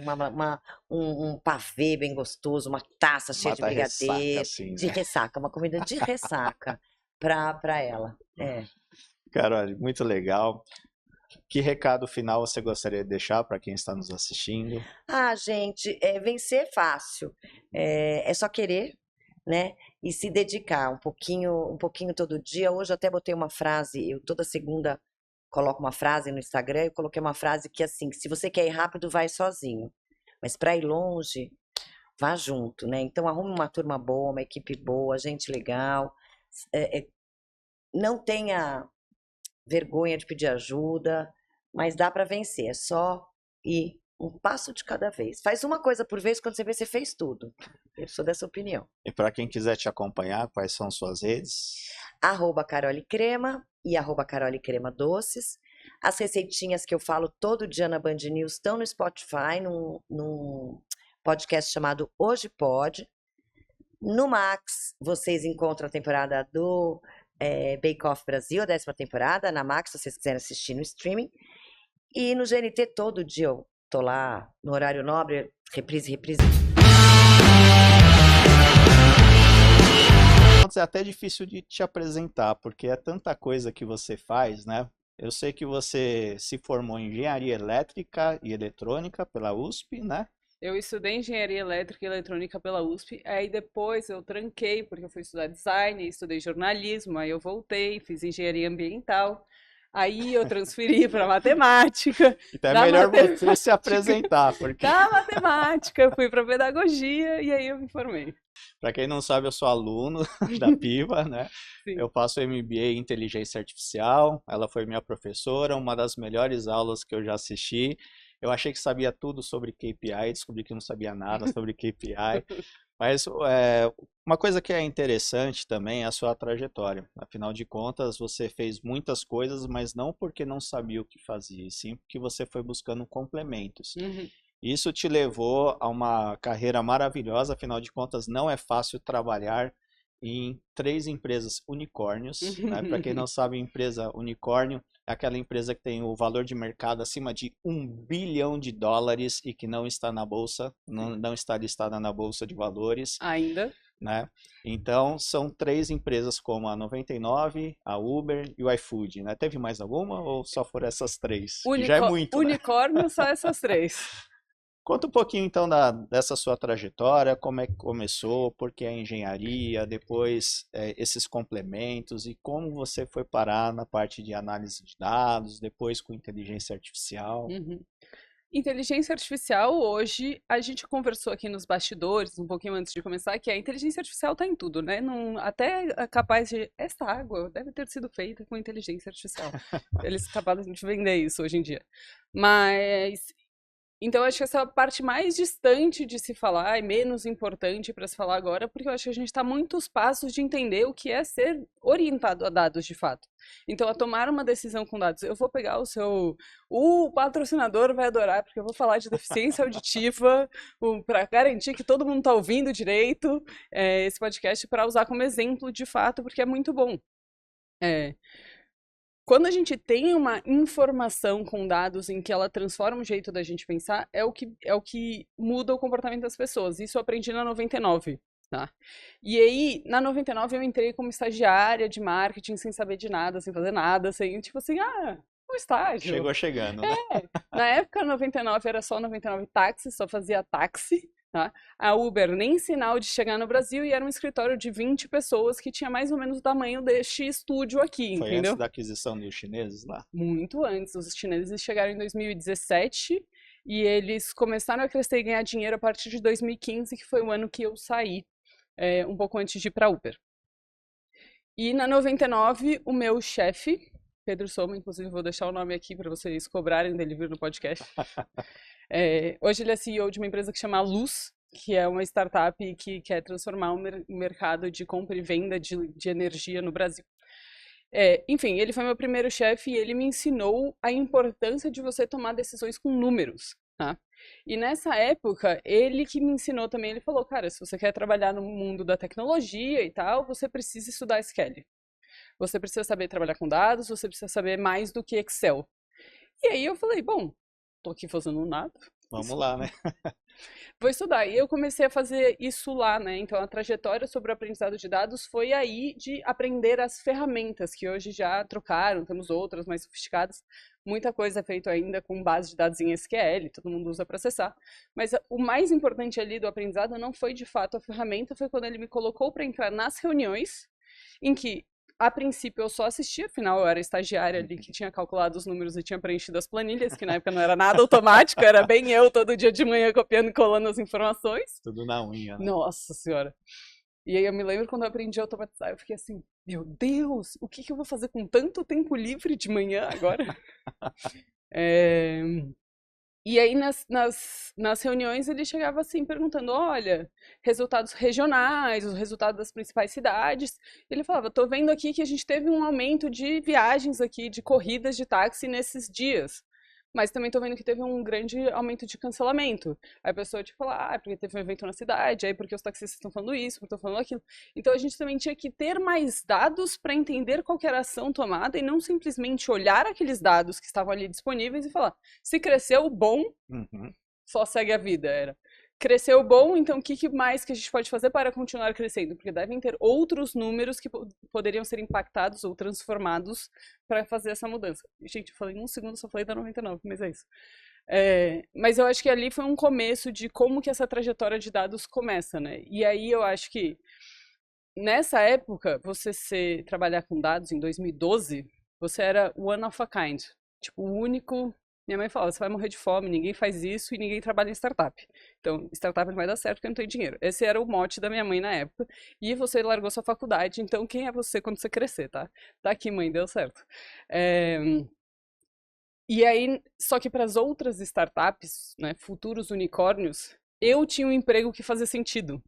Um pavê bem gostoso, uma taça cheia de Mata a ressaca, brigadeiro, assim, de né? ressaca, uma comida de ressaca para ela. É. Carol, muito legal. Que recado final você gostaria de deixar para quem está nos assistindo? Gente, vencer é fácil. É só querer, né? E se dedicar um pouquinho todo dia. Hoje eu até botei uma frase, eu toda segunda coloco uma frase no Instagram, eu coloquei uma frase que é assim, que se você quer ir rápido, vai sozinho. Mas para ir longe, vá junto, né? Então arrume uma turma boa, uma equipe boa, gente legal. Não tenha vergonha de pedir ajuda, mas dá para vencer. É só ir um passo de cada vez. Faz uma coisa por vez, quando você vê, você fez tudo. Eu sou dessa opinião. E para quem quiser te acompanhar, quais são suas redes? @Carole Crema e @Carole Crema Doces. As receitinhas que eu falo todo dia na Band News estão no Spotify, num podcast chamado Hoje Pode. No Max, vocês encontram a temporada do Bake Off Brasil, a 10ª temporada, na Max, se vocês quiserem assistir no streaming. E no GNT, todo dia eu tô lá, no horário nobre, reprise. É até difícil de te apresentar, porque é tanta coisa que você faz, né? Eu sei que você se formou em Engenharia Elétrica e Eletrônica pela USP, né? Eu estudei Engenharia Elétrica e Eletrônica pela USP, aí depois eu tranquei, porque eu fui estudar design, estudei jornalismo, aí eu voltei, fiz Engenharia Ambiental, aí eu transferi para Matemática. Então é melhor você se apresentar, porque... Da Matemática, eu fui para Pedagogia e aí eu me formei. Para quem não sabe, eu sou aluno da Piva, né? Sim. Eu faço MBA em Inteligência Artificial, ela foi minha professora, uma das melhores aulas que eu já assisti. Eu achei que sabia tudo sobre KPI, descobri que não sabia nada sobre KPI. Mas uma coisa que é interessante também é a sua trajetória. Afinal de contas, você fez muitas coisas, mas não porque não sabia o que fazia, e sim porque você foi buscando complementos. Uhum. Isso te levou a uma carreira maravilhosa, afinal de contas, não é fácil trabalhar em 3 empresas unicórnios, né? Para quem não sabe, empresa unicórnio é aquela empresa que tem o valor de mercado acima de $1 bilhão e que não está na bolsa, não está listada na bolsa de valores. Ainda. Né? Então, são 3 empresas como a 99, a Uber e o iFood, né? Teve mais alguma ou só foram essas 3? Que já é muito, unicórnio, né? só essas 3. Conta um pouquinho então dessa sua trajetória, como é que começou, por que a engenharia, depois esses complementos e como você foi parar na parte de análise de dados, depois com inteligência artificial. Uhum. Inteligência artificial, hoje, a gente conversou aqui nos bastidores, um pouquinho antes de começar, que a inteligência artificial está em tudo, né? Até é capaz de... Essa água deve ter sido feita com inteligência artificial. Eles são capazes de vender isso hoje em dia. Mas... Então, eu acho que essa é a parte mais distante de se falar e menos importante para se falar agora, porque eu acho que a gente está a muitos passos de entender o que é ser orientado a dados de fato. Então, a tomar uma decisão com dados. Eu vou pegar o patrocinador vai adorar, porque eu vou falar de deficiência auditiva para garantir que todo mundo está ouvindo direito esse podcast, para usar como exemplo de fato, porque é muito bom. Quando a gente tem uma informação com dados em que ela transforma o jeito da gente pensar, é o que muda o comportamento das pessoas. Isso eu aprendi na 99, tá? E aí, na 99 eu entrei como estagiária de marketing, sem saber de nada, sem fazer nada, sem, tipo assim, um estágio. Chegou chegando, né? Na época, 99 era só 99 táxi, só fazia táxi. Tá? A Uber nem sinal de chegar no Brasil e era um escritório de 20 pessoas que tinha mais ou menos o tamanho deste estúdio aqui, Foi entendeu? antes da aquisição dos chineses lá? Muito antes. Os chineses chegaram em 2017 e eles começaram a crescer e ganhar dinheiro a partir de 2015, que foi o ano que eu saí, um pouco antes de ir para a Uber. E na 99, o meu chefe, Pedro Soma, inclusive vou deixar o nome aqui para vocês cobrarem dele vir no podcast. Hoje ele é CEO de uma empresa que chama Luz, que é uma startup que quer transformar o mercado de compra e venda de energia no Brasil. Enfim, ele foi meu primeiro chefe e ele me ensinou a importância de você tomar decisões com números, tá? E nessa época, ele que me ensinou também, ele falou, cara, se você quer trabalhar no mundo da tecnologia e tal, você precisa estudar SQL. Você precisa saber trabalhar com dados, você precisa saber mais do que Excel. E aí eu falei, bom, tô aqui fazendo nada. Vamos lá, né? Vou estudar. E eu comecei a fazer isso lá, né? Então, a trajetória sobre o aprendizado de dados foi aí de aprender as ferramentas, que hoje já trocaram, temos outras mais sofisticadas. Muita coisa é feita ainda com base de dados em SQL, todo mundo usa para acessar. Mas o mais importante ali do aprendizado não foi, de fato, a ferramenta, foi quando ele me colocou para entrar nas reuniões, em que a princípio eu só assistia, afinal eu era estagiária ali que tinha calculado os números e tinha preenchido as planilhas, que na época não era nada automático, era bem eu todo dia de manhã copiando e colando as informações. Tudo na unha, né? Nossa senhora. E aí eu me lembro quando eu aprendi a automatizar, eu fiquei assim, meu Deus, o que eu vou fazer com tanto tempo livre de manhã agora? E aí, nas reuniões, ele chegava assim, perguntando, olha, resultados regionais, os resultados das principais cidades. Ele falava, tô vendo aqui que a gente teve um aumento de viagens aqui, de corridas de táxi nesses dias. Mas também tô vendo que teve um grande aumento de cancelamento. Aí a pessoa tipo fala, porque teve um evento na cidade, aí porque os taxistas estão falando isso, porque estão falando aquilo. Então a gente também tinha que ter mais dados para entender qual que era a ação tomada e não simplesmente olhar aqueles dados que estavam ali disponíveis e falar, se cresceu, bom, só segue a vida, era. Cresceu bom, então o que mais que a gente pode fazer para continuar crescendo? Porque devem ter outros números que poderiam ser impactados ou transformados para fazer essa mudança. Gente, eu falei em um segundo, só falei da 99, mas é isso. Mas eu acho que ali foi um começo de como que essa trajetória de dados começa, né? E aí eu acho que nessa época, você trabalhar com dados em 2012, você era one of a kind. Tipo, o único. Minha mãe fala, você vai morrer de fome, ninguém faz isso e ninguém trabalha em startup. Então, startup não vai dar certo porque não tem dinheiro. Esse era o mote da minha mãe na época. E você largou sua faculdade, então quem é você quando você crescer, tá? Tá aqui, mãe, deu certo. E aí, só que para as outras startups, né, futuros unicórnios, eu tinha um emprego que fazia sentido.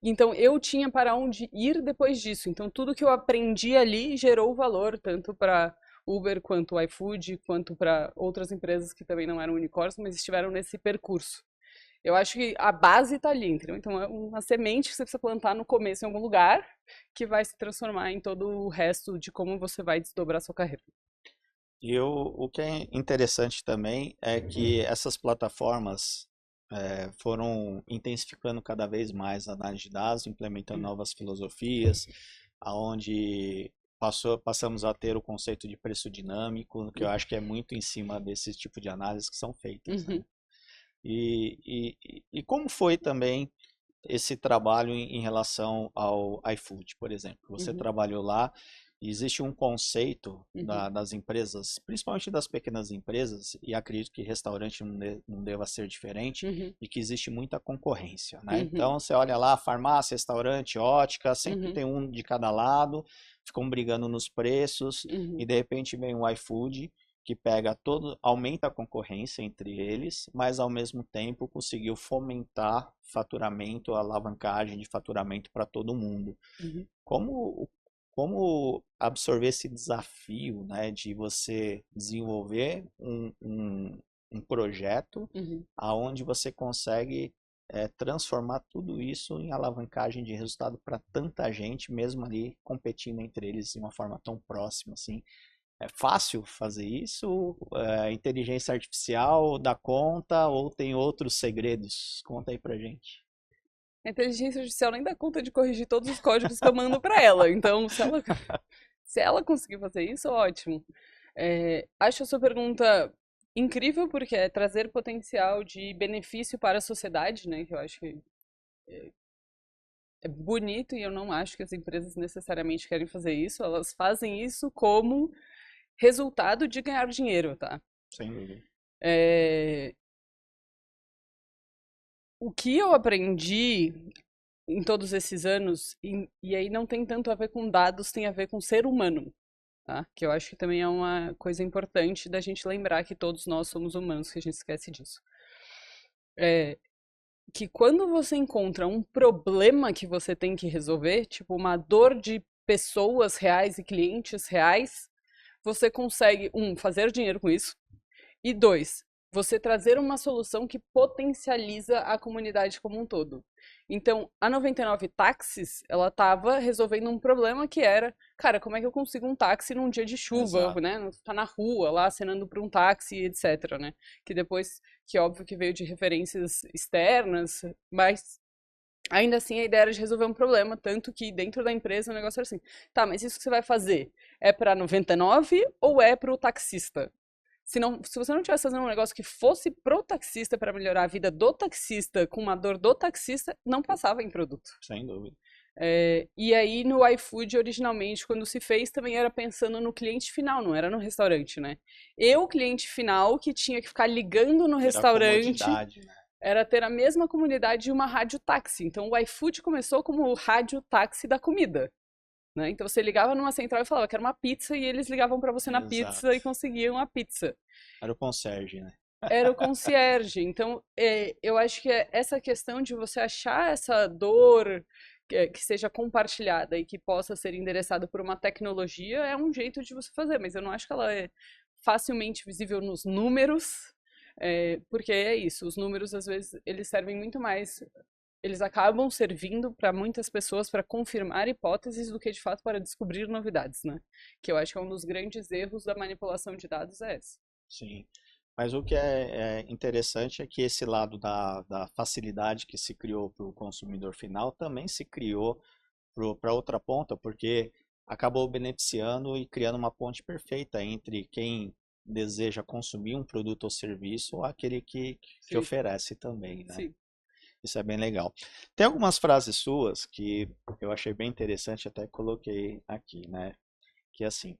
Então, eu tinha para onde ir depois disso. Então, tudo que eu aprendi ali gerou valor, tanto para Uber, quanto iFood, quanto para outras empresas que também não eram unicórnios, mas estiveram nesse percurso. Eu acho que a base está ali, entendeu? Então, é uma semente que você precisa plantar no começo em algum lugar, que vai se transformar em todo o resto de como você vai desdobrar sua carreira. E o que é interessante também é que essas plataformas foram intensificando cada vez mais a análise de dados, implementando novas filosofias, aonde passamos a ter o conceito de preço dinâmico, que eu acho que é muito em cima desse tipo de análises que são feitas, né? E como foi também esse trabalho em relação ao iFood, por exemplo? Você trabalhou lá. Existe um conceito das empresas, principalmente das pequenas empresas, e acredito que restaurante não deva ser diferente, e que existe muita concorrência, né? Então, você olha lá, farmácia, restaurante, ótica, sempre tem um de cada lado, ficam brigando nos preços, e de repente vem o iFood, que pega aumenta a concorrência entre eles, mas ao mesmo tempo conseguiu fomentar faturamento, alavancagem de faturamento para todo mundo. Como absorver esse desafio, né, de você desenvolver um projeto aonde você consegue transformar tudo isso em alavancagem de resultado para tanta gente, mesmo ali competindo entre eles de uma forma tão próxima, assim. É fácil fazer isso? Inteligência artificial dá conta ou tem outros segredos? Conta aí pra gente. A inteligência artificial nem dá conta de corrigir todos os códigos que eu mando para ela. Então, se ela conseguir fazer isso, ótimo. Acho a sua pergunta incrível, porque é trazer potencial de benefício para a sociedade, né? Que eu acho que é bonito e eu não acho que as empresas necessariamente querem fazer isso. Elas fazem isso como resultado de ganhar dinheiro, tá? Sem dúvida. O que eu aprendi em todos esses anos, e aí não tem tanto a ver com dados, tem a ver com ser humano, tá? Que eu acho que também é uma coisa importante da gente lembrar que todos nós somos humanos, que a gente esquece disso. que quando você encontra um problema que você tem que resolver, tipo uma dor de pessoas reais e clientes reais, você consegue, fazer dinheiro com isso, e dois, você trazer uma solução que potencializa a comunidade como um todo. Então, a 99 Táxis, ela estava resolvendo um problema que era, cara, como é que eu consigo um táxi num dia de chuva, Exato. né? Tá na rua lá, acenando para um táxi, etc, né? Que depois, que óbvio que veio de referências externas, mas ainda assim a ideia era de resolver um problema, tanto que dentro da empresa o negócio era assim, tá, mas isso que você vai fazer é para 99 ou é para o taxista? Se você não tivesse fazendo um negócio que fosse pro taxista para melhorar a vida do taxista com uma dor do taxista, não passava em produto. Sem dúvida. E aí no iFood, originalmente, quando se fez, também era pensando no cliente final, não era no restaurante, né? Eu, cliente final, que tinha que ficar ligando no Era restaurante, comodidade, né? era ter a mesma comunidade de uma rádio táxi. Então o iFood começou como o rádio táxi da comida. Né? Então você ligava numa central e falava que era uma pizza e eles ligavam para você na Exato. pizza e conseguiam a pizza. Era o concierge, né? Era o concierge. Então, eu acho que essa questão de você achar essa dor que seja compartilhada e que possa ser endereçada por uma tecnologia é um jeito de você fazer, mas eu não acho que ela é facilmente visível nos números, porque é isso, os números às vezes eles servem muito mais, eles acabam servindo para muitas pessoas para confirmar hipóteses do que de fato para descobrir novidades, né? Que eu acho que é um dos grandes erros da manipulação de dados é esse. Sim. Mas o que é interessante é que esse lado da facilidade que se criou para o consumidor final também se criou para outra ponta, porque acabou beneficiando e criando uma ponte perfeita entre quem deseja consumir um produto ou serviço ou aquele que Sim, oferece também, né? sim. Isso é bem legal. Tem algumas frases suas que eu achei bem interessante, até coloquei aqui, né? Que é assim,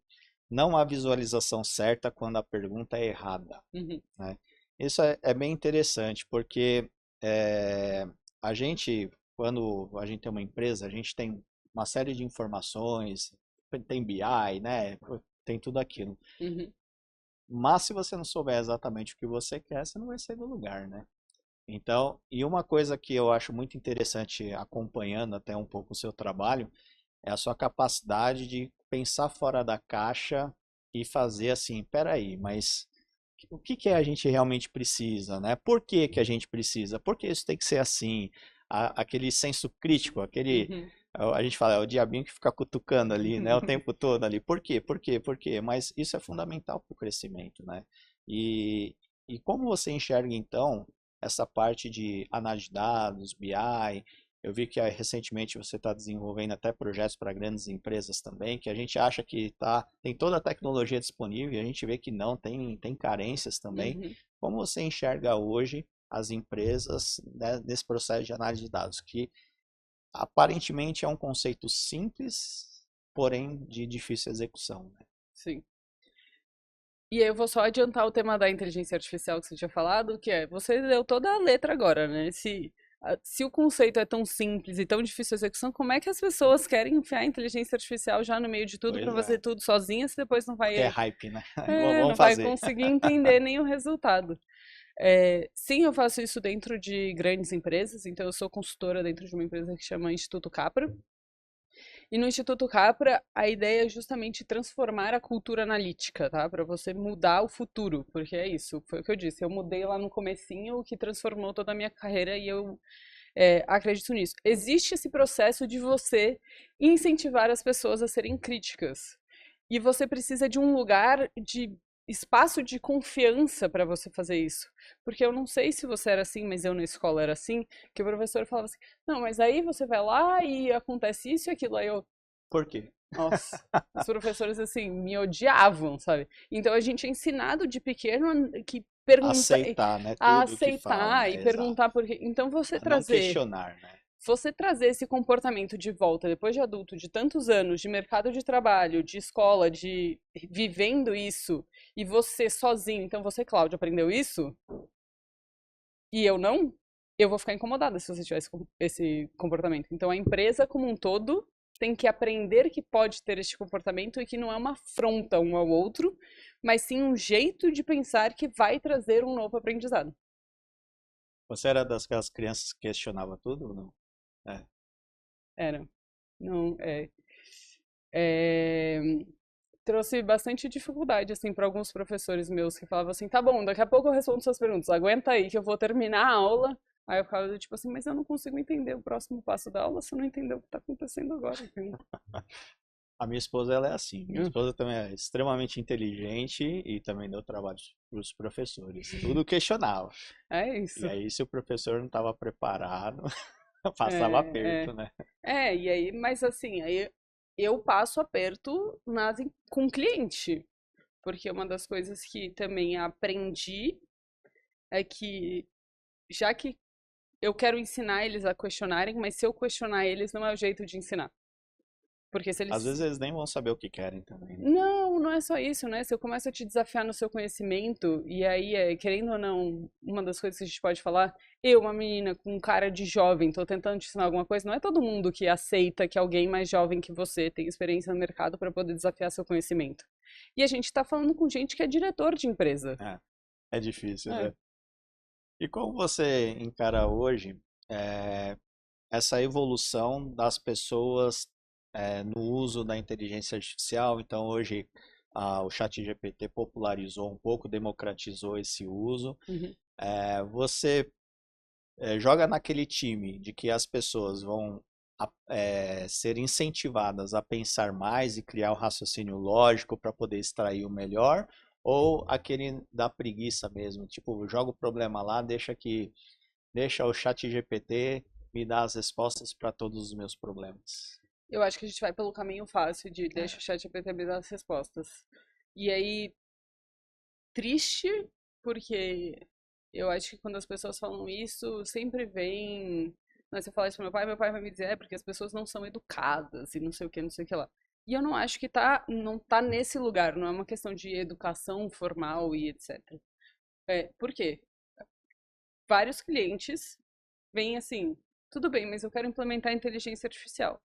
não há visualização certa quando a pergunta é errada, Uhum. né? Isso é bem interessante, porque é, a gente, quando a gente tem uma empresa, a gente tem uma série de informações, tem BI, né? Tem tudo aquilo. Uhum. Mas se você não souber exatamente o que você quer, você não vai sair do lugar, né? Então, e uma coisa que eu acho muito interessante, acompanhando até um pouco o seu trabalho, é a sua capacidade de pensar fora da caixa e fazer assim, peraí, mas o que que a gente realmente precisa, né? Por que que a gente precisa? Por que isso tem que ser assim? Aquele senso crítico, aquele, Uhum. a gente fala, é o diabinho que fica cutucando ali, né? O tempo todo ali. Por quê? Por quê? Por quê? Mas isso é fundamental para o crescimento, né? E, e como você enxerga, então, essa parte de análise de dados, BI, eu vi que recentemente você está desenvolvendo até projetos para grandes empresas também, que a gente acha que tem toda a tecnologia disponível e a gente vê que não, tem carências também. Uhum. Como você enxerga hoje as empresas, né, nesse processo de análise de dados, que aparentemente é um conceito simples, porém de difícil execução, né? Sim. E aí eu vou só adiantar o tema da inteligência artificial que você tinha falado, que você deu toda a letra agora, né? Se o conceito é tão simples e tão difícil de execução, como é que as pessoas querem enfiar a inteligência artificial já no meio de tudo para Pois é, fazer tudo sozinha, se depois porque é hype, né? não Vamos vai fazer. conseguir entender nem o resultado? Sim, eu faço isso dentro de grandes empresas, então eu sou consultora dentro de uma empresa que chama Instituto Capra. E no Instituto Capra, a ideia é justamente transformar a cultura analítica, tá? Para você mudar o futuro, porque é isso, foi o que eu disse. Eu mudei lá no comecinho, o que transformou toda a minha carreira e eu acredito nisso. Existe esse processo de você incentivar as pessoas a serem críticas. E você precisa de um lugar de espaço de confiança para você fazer isso. Porque eu não sei se você era assim, mas eu na escola era assim, que o professor falava assim: "Não, mas aí você vai lá e acontece isso e aquilo". Aí eu, Por quê? nossa, os professores assim me odiavam, sabe? Então a gente é ensinado de pequeno que perguntar, Aceitar, né? a Tudo que falam, aceitar e né? Exato. perguntar por quê. Então A não questionar, né? você trazer esse comportamento de volta depois de adulto, de tantos anos de mercado de trabalho, de escola, de vivendo isso, e você sozinho, então você, Cláudio, aprendeu isso e eu não, eu vou ficar incomodada se você tiver esse comportamento. Então a empresa como um todo tem que aprender que pode ter este comportamento e que não é uma afronta um ao outro, mas sim um jeito de pensar que vai trazer um novo aprendizado. Você era das crianças que questionava tudo ou não? É. Era. Não, é, trouxe bastante dificuldade, assim, para alguns professores meus que falavam assim, tá bom, daqui a pouco eu respondo suas perguntas, aguenta aí que eu vou terminar a aula. Aí eu ficava do tipo assim, mas eu não consigo entender o próximo passo da aula se eu não entender o que tá acontecendo agora, entendeu? A minha esposa, ela é assim. Minha esposa também é extremamente inteligente e também deu trabalho para os professores. Tudo questionava. É E isso. aí, se o professor não estava preparado, passava É, aperto, né? e aí, mas assim, aí eu passo aperto com o cliente, porque uma das coisas que também aprendi é que, já que eu quero ensinar eles a questionarem, mas se eu questionar eles, não é o jeito de ensinar. Porque se Às eles. vezes eles nem vão saber o que querem também, né? Não, não é só isso, né? Se eu começo a te desafiar no seu conhecimento, e aí, querendo ou não, uma das coisas que a gente pode falar, eu, uma menina com cara de jovem, tô tentando te ensinar alguma coisa, não é todo mundo que aceita que alguém mais jovem que você tem experiência no mercado para poder desafiar seu conhecimento. E a gente tá falando com gente que é diretor de empresa. É difícil, É. né? E como você encara hoje essa evolução das pessoas no uso da inteligência artificial? Então, hoje o ChatGPT popularizou um pouco, democratizou esse uso. Uhum. Você joga naquele time de que as pessoas vão ser incentivadas a pensar mais e criar o raciocínio lógico para poder extrair o melhor, ou aquele da preguiça mesmo, tipo, joga o problema lá, deixa o chat GPT me dar as respostas para todos os meus problemas. Eu acho que a gente vai pelo caminho fácil de É, deixa o chat GPT me dar as respostas. E aí, triste, porque eu acho que quando as pessoas falam isso, sempre vem. Né, se eu falar isso pro meu pai vai me dizer, porque as pessoas não são educadas e não sei o que, não sei o que lá. E eu não acho que não tá nesse lugar, não é uma questão de educação formal e etc. Por quê? Vários clientes vêm assim, tudo bem, mas eu quero implementar inteligência artificial.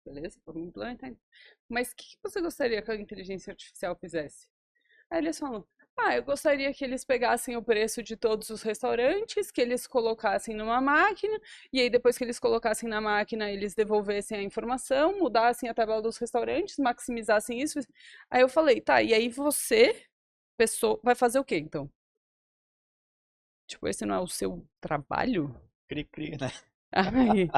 Beleza, vamos implementar. Mas o que você gostaria que a inteligência artificial fizesse? Aí eles falam, eu gostaria que eles pegassem o preço de todos os restaurantes, que eles colocassem numa máquina, e aí depois que eles colocassem na máquina, eles devolvessem a informação, mudassem a tabela dos restaurantes, maximizassem isso. Aí eu falei, tá, e aí você, pessoa, vai fazer o quê então? Tipo, esse não é o seu trabalho? cri-cri, né? Ai,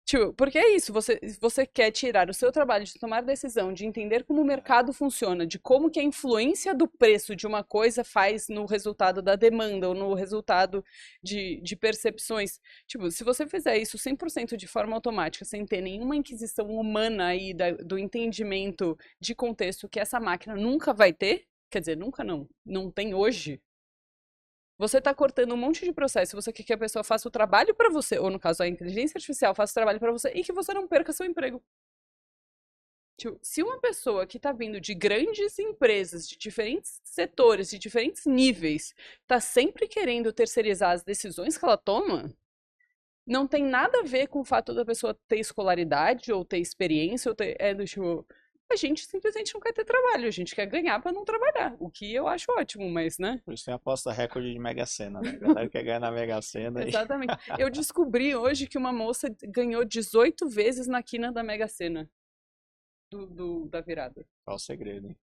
tipo, porque é isso, você quer tirar o seu trabalho de tomar decisão, de entender como o mercado funciona, de como que a influência do preço de uma coisa faz no resultado da demanda ou no resultado de percepções. Tipo, se você fizer isso 100% de forma automática, sem ter nenhuma inquisição humana aí do entendimento de contexto que essa máquina nunca vai ter, quer dizer, nunca não tem hoje. Você está cortando um monte de processo, você quer que a pessoa faça o trabalho para você, ou no caso a inteligência artificial faça o trabalho para você e que você não perca seu emprego. Tipo, se uma pessoa que está vindo de grandes empresas, de diferentes setores, de diferentes níveis, está sempre querendo terceirizar as decisões que ela toma, não tem nada a ver com o fato da pessoa ter escolaridade ou ter experiência, ou ter, do tipo, a gente simplesmente não quer ter trabalho, a gente quer ganhar para não trabalhar, o que eu acho ótimo, mas, né? Por isso tem a aposta recorde de Mega Sena, né? A galera quer ganhar na Mega Sena e Exatamente. Eu descobri hoje que uma moça ganhou 18 vezes na quina da Mega Sena da virada. qual o segredo, hein?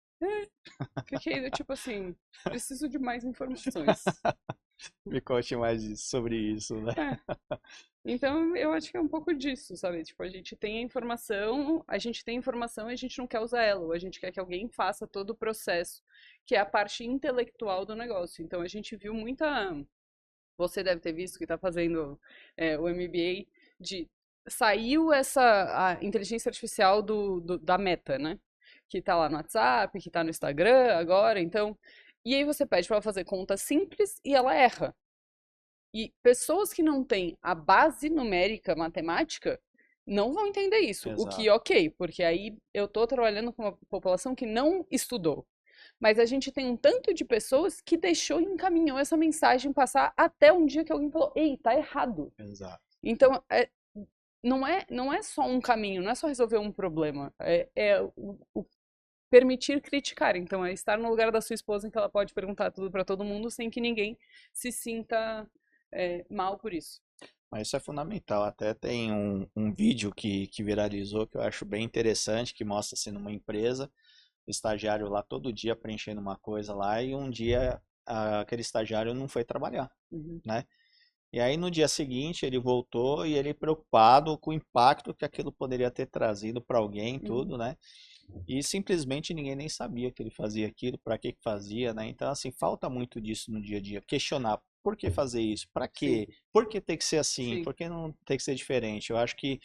Fiquei do tipo assim, preciso de mais informações. Me conte mais sobre isso, né? É. Então, eu acho que é um pouco disso, sabe? Tipo, a gente tem a gente não quer usar ela, ou a gente quer que alguém faça todo o processo, que é a parte intelectual do negócio. Então, a gente viu muita. Você deve ter visto que está fazendo o MBA saiu a inteligência artificial da Meta, né? Que tá lá no WhatsApp, que tá no Instagram agora, então. E aí você pede para ela fazer conta simples e ela erra. E pessoas que não têm a base numérica matemática não vão entender isso. O que, Exato. ok, porque aí eu tô trabalhando com uma população que não estudou. Mas a gente tem um tanto de pessoas que deixou e encaminhou essa mensagem passar até um dia que alguém falou: ei, tá errado. Exato. Então, não é só um caminho, não é só resolver um problema. É o permitir criticar. Então, é estar no lugar da sua esposa em que ela pode perguntar tudo para todo mundo sem que ninguém se sinta mal por isso. Mas isso é fundamental. Até tem um vídeo que viralizou que eu acho bem interessante, que mostra assim numa empresa, o estagiário lá todo dia preenchendo uma coisa lá e um dia aquele estagiário não foi trabalhar, Uhum. né? E aí no dia seguinte ele voltou e ele preocupado com o impacto que aquilo poderia ter trazido para alguém, tudo, né? E simplesmente ninguém nem sabia que ele fazia aquilo, para que fazia, né? Então assim, falta muito disso no dia a dia, questionar por que fazer isso, para quê, por que tem que ser assim, Sim. por que não tem que ser diferente. Eu acho que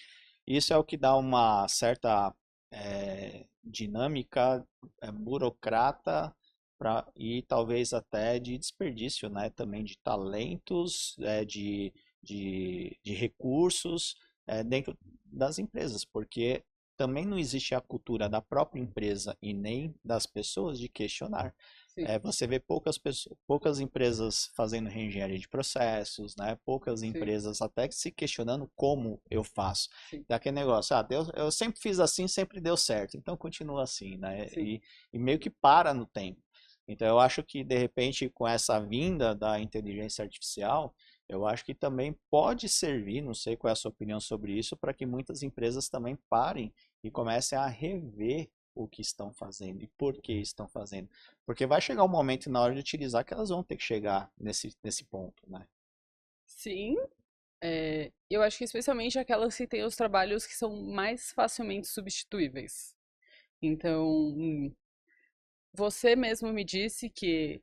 isso é o que dá uma certa dinâmica burocrata e talvez até de desperdício, né? Também de talentos, de recursos dentro das empresas, porque também não existe a cultura da própria empresa e nem das pessoas de questionar. Sim. Você vê poucas empresas fazendo reengenharia de processos, né? Poucas empresas até se questionando como eu faço. Sim. Daquele negócio, eu sempre fiz assim, sempre deu certo, então continua assim, né? E meio que para no tempo. Então eu acho que de repente com essa vinda da inteligência artificial, eu acho que também pode servir, não sei qual é a sua opinião sobre isso, para que muitas empresas também parem e comecem a rever o que estão fazendo e por que estão fazendo. Porque vai chegar um momento na hora de utilizar que elas vão ter que chegar nesse ponto, né? Sim, eu acho que especialmente aquelas que têm os trabalhos que são mais facilmente substituíveis. Então, você mesmo me disse que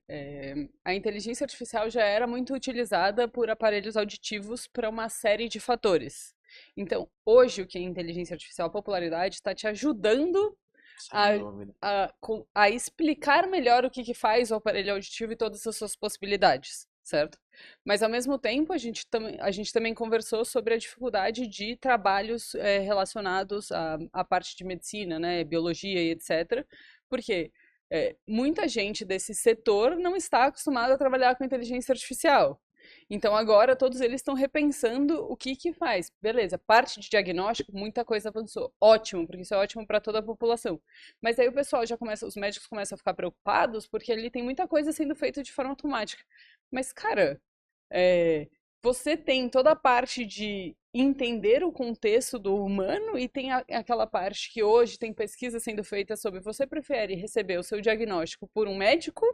a inteligência artificial já era muito utilizada por aparelhos auditivos para uma série de fatores. Então, hoje, o que é inteligência artificial, a popularidade, está te ajudando Sem dúvida. a explicar melhor o que faz o aparelho auditivo e todas as suas possibilidades, certo? Mas, ao mesmo tempo, a gente também conversou sobre a dificuldade de trabalhos relacionados à parte de medicina, né, biologia e etc. Porque muita gente desse setor não está acostumada a trabalhar com inteligência artificial. Então agora todos eles estão repensando o que faz. Beleza, parte de diagnóstico, muita coisa avançou. Ótimo, porque isso é ótimo para toda a população. Mas aí o pessoal os médicos começam a ficar preocupados porque ali tem muita coisa sendo feita de forma automática. Mas, cara, você tem toda a parte de entender o contexto do humano e tem aquela parte que hoje tem pesquisa sendo feita sobre você prefere receber o seu diagnóstico por um médico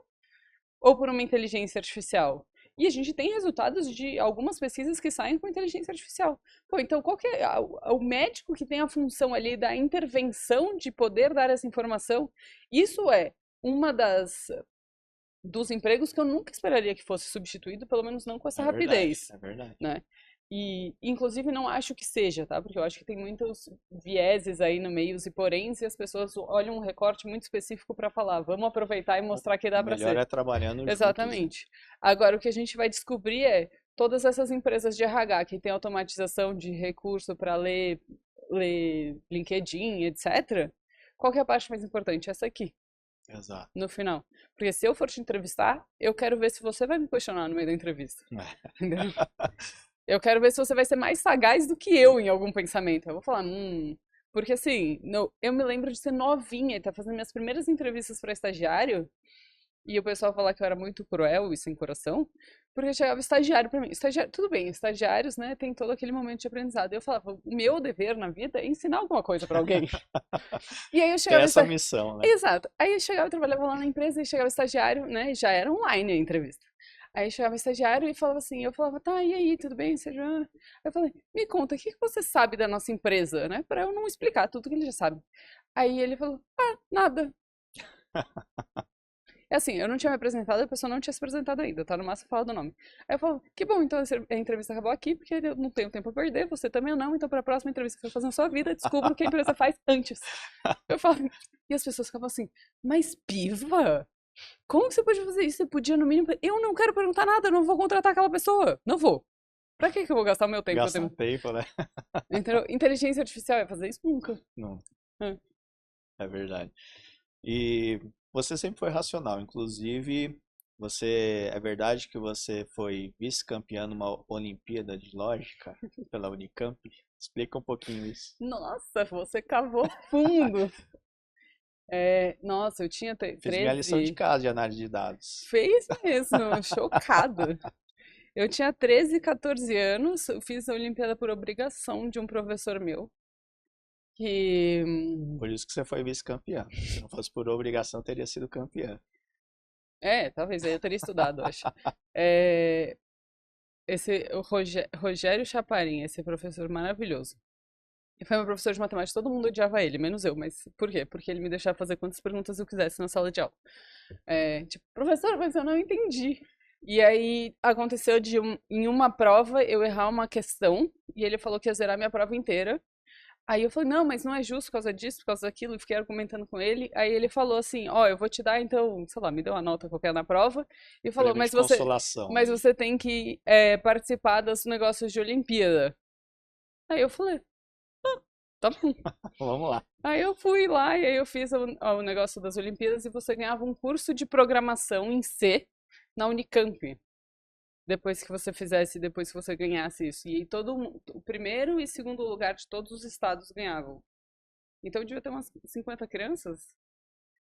ou por uma inteligência artificial? E a gente tem resultados de algumas pesquisas que saem com inteligência artificial. Pô, então qual que é o médico que tem a função ali da intervenção de poder dar essa informação? Isso é uma dos empregos que eu nunca esperaria que fosse substituído, pelo menos não com essa rapidez. É verdade. Né? E, inclusive, não acho que seja, tá? Porque eu acho que tem muitos vieses aí no meio, e poréns, e as pessoas olham um recorte muito específico para falar, vamos aproveitar e mostrar que dá para ser. Melhor é trabalhando Exatamente. juntos, né? Agora, o que a gente vai descobrir é todas essas empresas de RH que têm automatização de recurso para ler LinkedIn, etc. Qual que é a parte mais importante? Essa aqui. Exato. No final. Porque se eu for te entrevistar, eu quero ver se você vai me questionar no meio da entrevista. Entendeu? Eu quero ver se você vai ser mais sagaz do que eu em algum pensamento. Eu vou falar, porque assim, eu me lembro de ser novinha e tá fazendo minhas primeiras entrevistas para estagiário, e o pessoal falar que eu era muito cruel e sem coração, porque chegava estagiário para mim. Estagiário, tudo bem, estagiários, né, tem todo aquele momento de aprendizado. Eu falava, o meu dever na vida é ensinar alguma coisa para alguém. E aí eu chegava... Tem essa missão, né? Exato. Aí eu chegava, eu trabalhava lá na empresa e chegava estagiário, né, já era online a entrevista. Aí chegava estagiário e falava assim, eu falava, tá, e aí, tudo bem, você já... Aí eu falei, me conta, o que você sabe da nossa empresa, né, pra eu não explicar tudo que ele já sabe. Aí ele falou, nada. É assim, eu não tinha me apresentado, a pessoa não tinha se apresentado ainda, tá? No máximo falar do nome. Aí eu falo, que bom, então a entrevista acabou aqui, porque eu não tenho tempo a perder, você também não, então pra próxima entrevista que você vai fazer na sua vida, descubra o que a empresa faz antes. Eu falo, e as pessoas ficavam assim, mas piva, como que você pode fazer isso? Você podia, no mínimo, eu não quero perguntar nada, eu não vou contratar aquela pessoa, não vou. Pra que eu vou gastar o meu tempo? Gastar tempo, né? Entendeu? Inteligência artificial vai fazer isso? Nunca. Não. É verdade. E você sempre foi racional, inclusive, é verdade que você foi vice-campeã numa Olimpíada de Lógica pela Unicamp? Explica um pouquinho isso. Nossa, você cavou fundo. Nossa, eu tinha 13... Fiz minha lição de casa de análise de dados. Fez mesmo, chocado. Eu tinha 13, 14 anos, eu fiz a Olimpíada por obrigação de um professor meu, que Por isso que você foi vice-campeã. Se não fosse por obrigação, teria sido campeã. talvez aí eu teria estudado, acho. É, o Rogério Chaparin, esse professor maravilhoso. Foi meu professor de matemática, todo mundo odiava ele, menos eu, mas por quê? Porque ele me deixava fazer quantas perguntas eu quisesse na sala de aula. Tipo, professor, mas eu não entendi. E aí aconteceu em uma prova eu errar uma questão e ele falou que ia zerar minha prova inteira. Aí eu falei, não, mas não é justo por causa disso, por causa daquilo, e fiquei argumentando com ele. Aí ele falou assim, ó, eu vou te dar então, sei lá, me deu uma nota qualquer na prova, e falou, Prêmio de consolação. mas você tem que participar dos negócios de Olimpíada. Aí eu falei, tá bom. Vamos lá. Aí eu fui lá e aí eu fiz o negócio das Olimpíadas e você ganhava um curso de programação em C na Unicamp. Depois que você ganhasse isso. E aí o primeiro e segundo lugar de todos os estados ganhavam. Então devia ter umas 50 crianças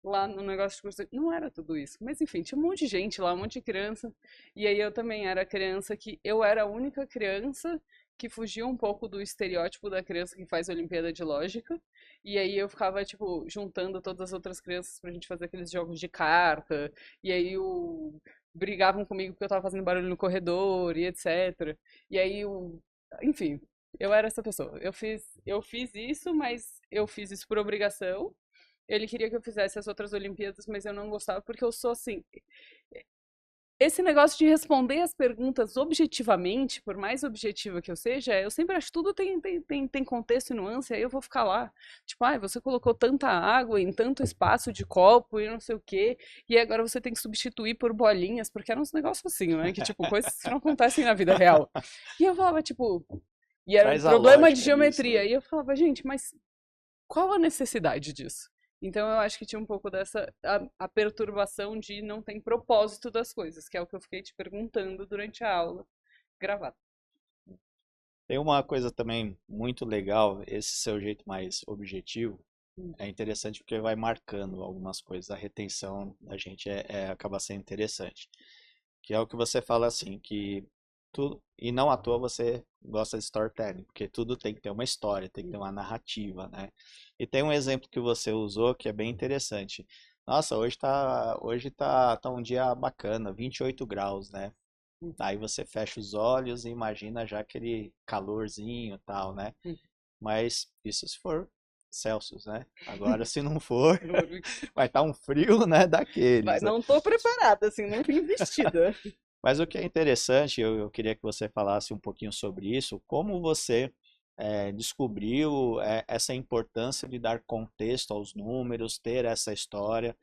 lá no negócio de curso. Não era tudo isso. Mas enfim, tinha um monte de gente lá, um monte de criança. E aí eu também era criança eu era a única criança que fugia um pouco do estereótipo da criança que faz Olimpíada de Lógica. E aí eu ficava, tipo, juntando todas as outras crianças pra gente fazer aqueles jogos de carta. E aí brigavam comigo porque eu tava fazendo barulho no corredor e etc. E aí enfim, eu era essa pessoa. Eu fiz isso, mas eu fiz isso por obrigação. Ele queria que eu fizesse as outras Olimpíadas, mas eu não gostava porque eu sou assim. Esse negócio de responder as perguntas objetivamente, por mais objetiva que eu seja, eu sempre acho que tudo tem contexto e nuance, aí eu vou ficar lá. Tipo, você colocou tanta água em tanto espaço de copo e não sei o quê, e agora você tem que substituir por bolinhas, porque eram uns negócios assim, né? Que, tipo, coisas que não acontecem na vida real. E eu falava, tipo. E era um problema de geometria. Disso, né? E eu falava, gente, mas qual a necessidade disso? Então eu acho que tinha um pouco dessa a perturbação de não ter propósito das coisas, que é o que eu fiquei te perguntando durante a aula gravada. Tem uma coisa também muito legal, esse seu jeito mais objetivo, é interessante porque vai marcando algumas coisas, a retenção da gente acaba sendo interessante. Que é o que você fala assim, que tudo, e não à toa você gosta de storytelling, porque tudo tem que ter uma história, tem que ter uma narrativa, né? E tem um exemplo que você usou que é bem interessante. Nossa, hoje tá um dia bacana, 28 graus, né? Aí você fecha os olhos e imagina já aquele calorzinho e tal, né? Mas isso se for Celsius, né? Agora se não for, vai estar um frio, né, daqueles. Não tô preparada, assim, não vim vestida. Mas o que é interessante, eu queria que você falasse um pouquinho sobre isso, como você descobriu essa importância de dar contexto aos números, ter essa história.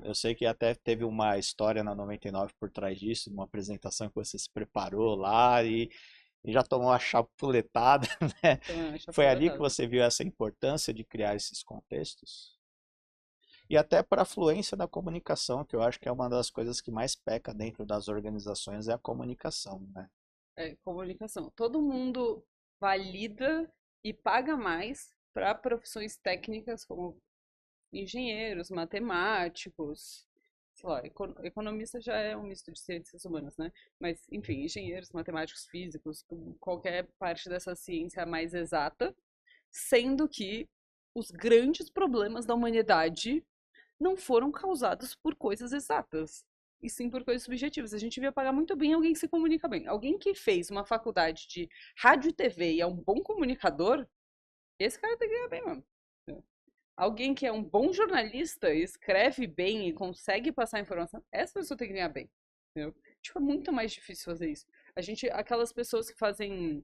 Eu sei que até teve uma história na 99 por trás disso, uma apresentação que você se preparou lá e já tomou uma chapuletada, né? Foi ali que você viu essa importância de criar esses contextos? E até para a fluência da comunicação, que eu acho que é uma das coisas que mais peca dentro das organizações, é a comunicação, né? Comunicação. Todo mundo valida e paga mais para profissões técnicas como engenheiros, matemáticos, sei lá, economista já é um misto de ciências humanas, né? Mas, enfim, engenheiros, matemáticos, físicos, qualquer parte dessa ciência mais exata, sendo que os grandes problemas da humanidade não foram causados por coisas exatas, e sim por coisas subjetivas. A gente devia pagar muito bem alguém que se comunica bem. Alguém que fez uma faculdade de rádio e TV e é um bom comunicador, esse cara tem que ganhar bem, mano. Alguém que é um bom jornalista, escreve bem e consegue passar informação, essa pessoa tem que ganhar bem. Entendeu? Tipo, é muito mais difícil fazer isso. Aquelas pessoas que fazem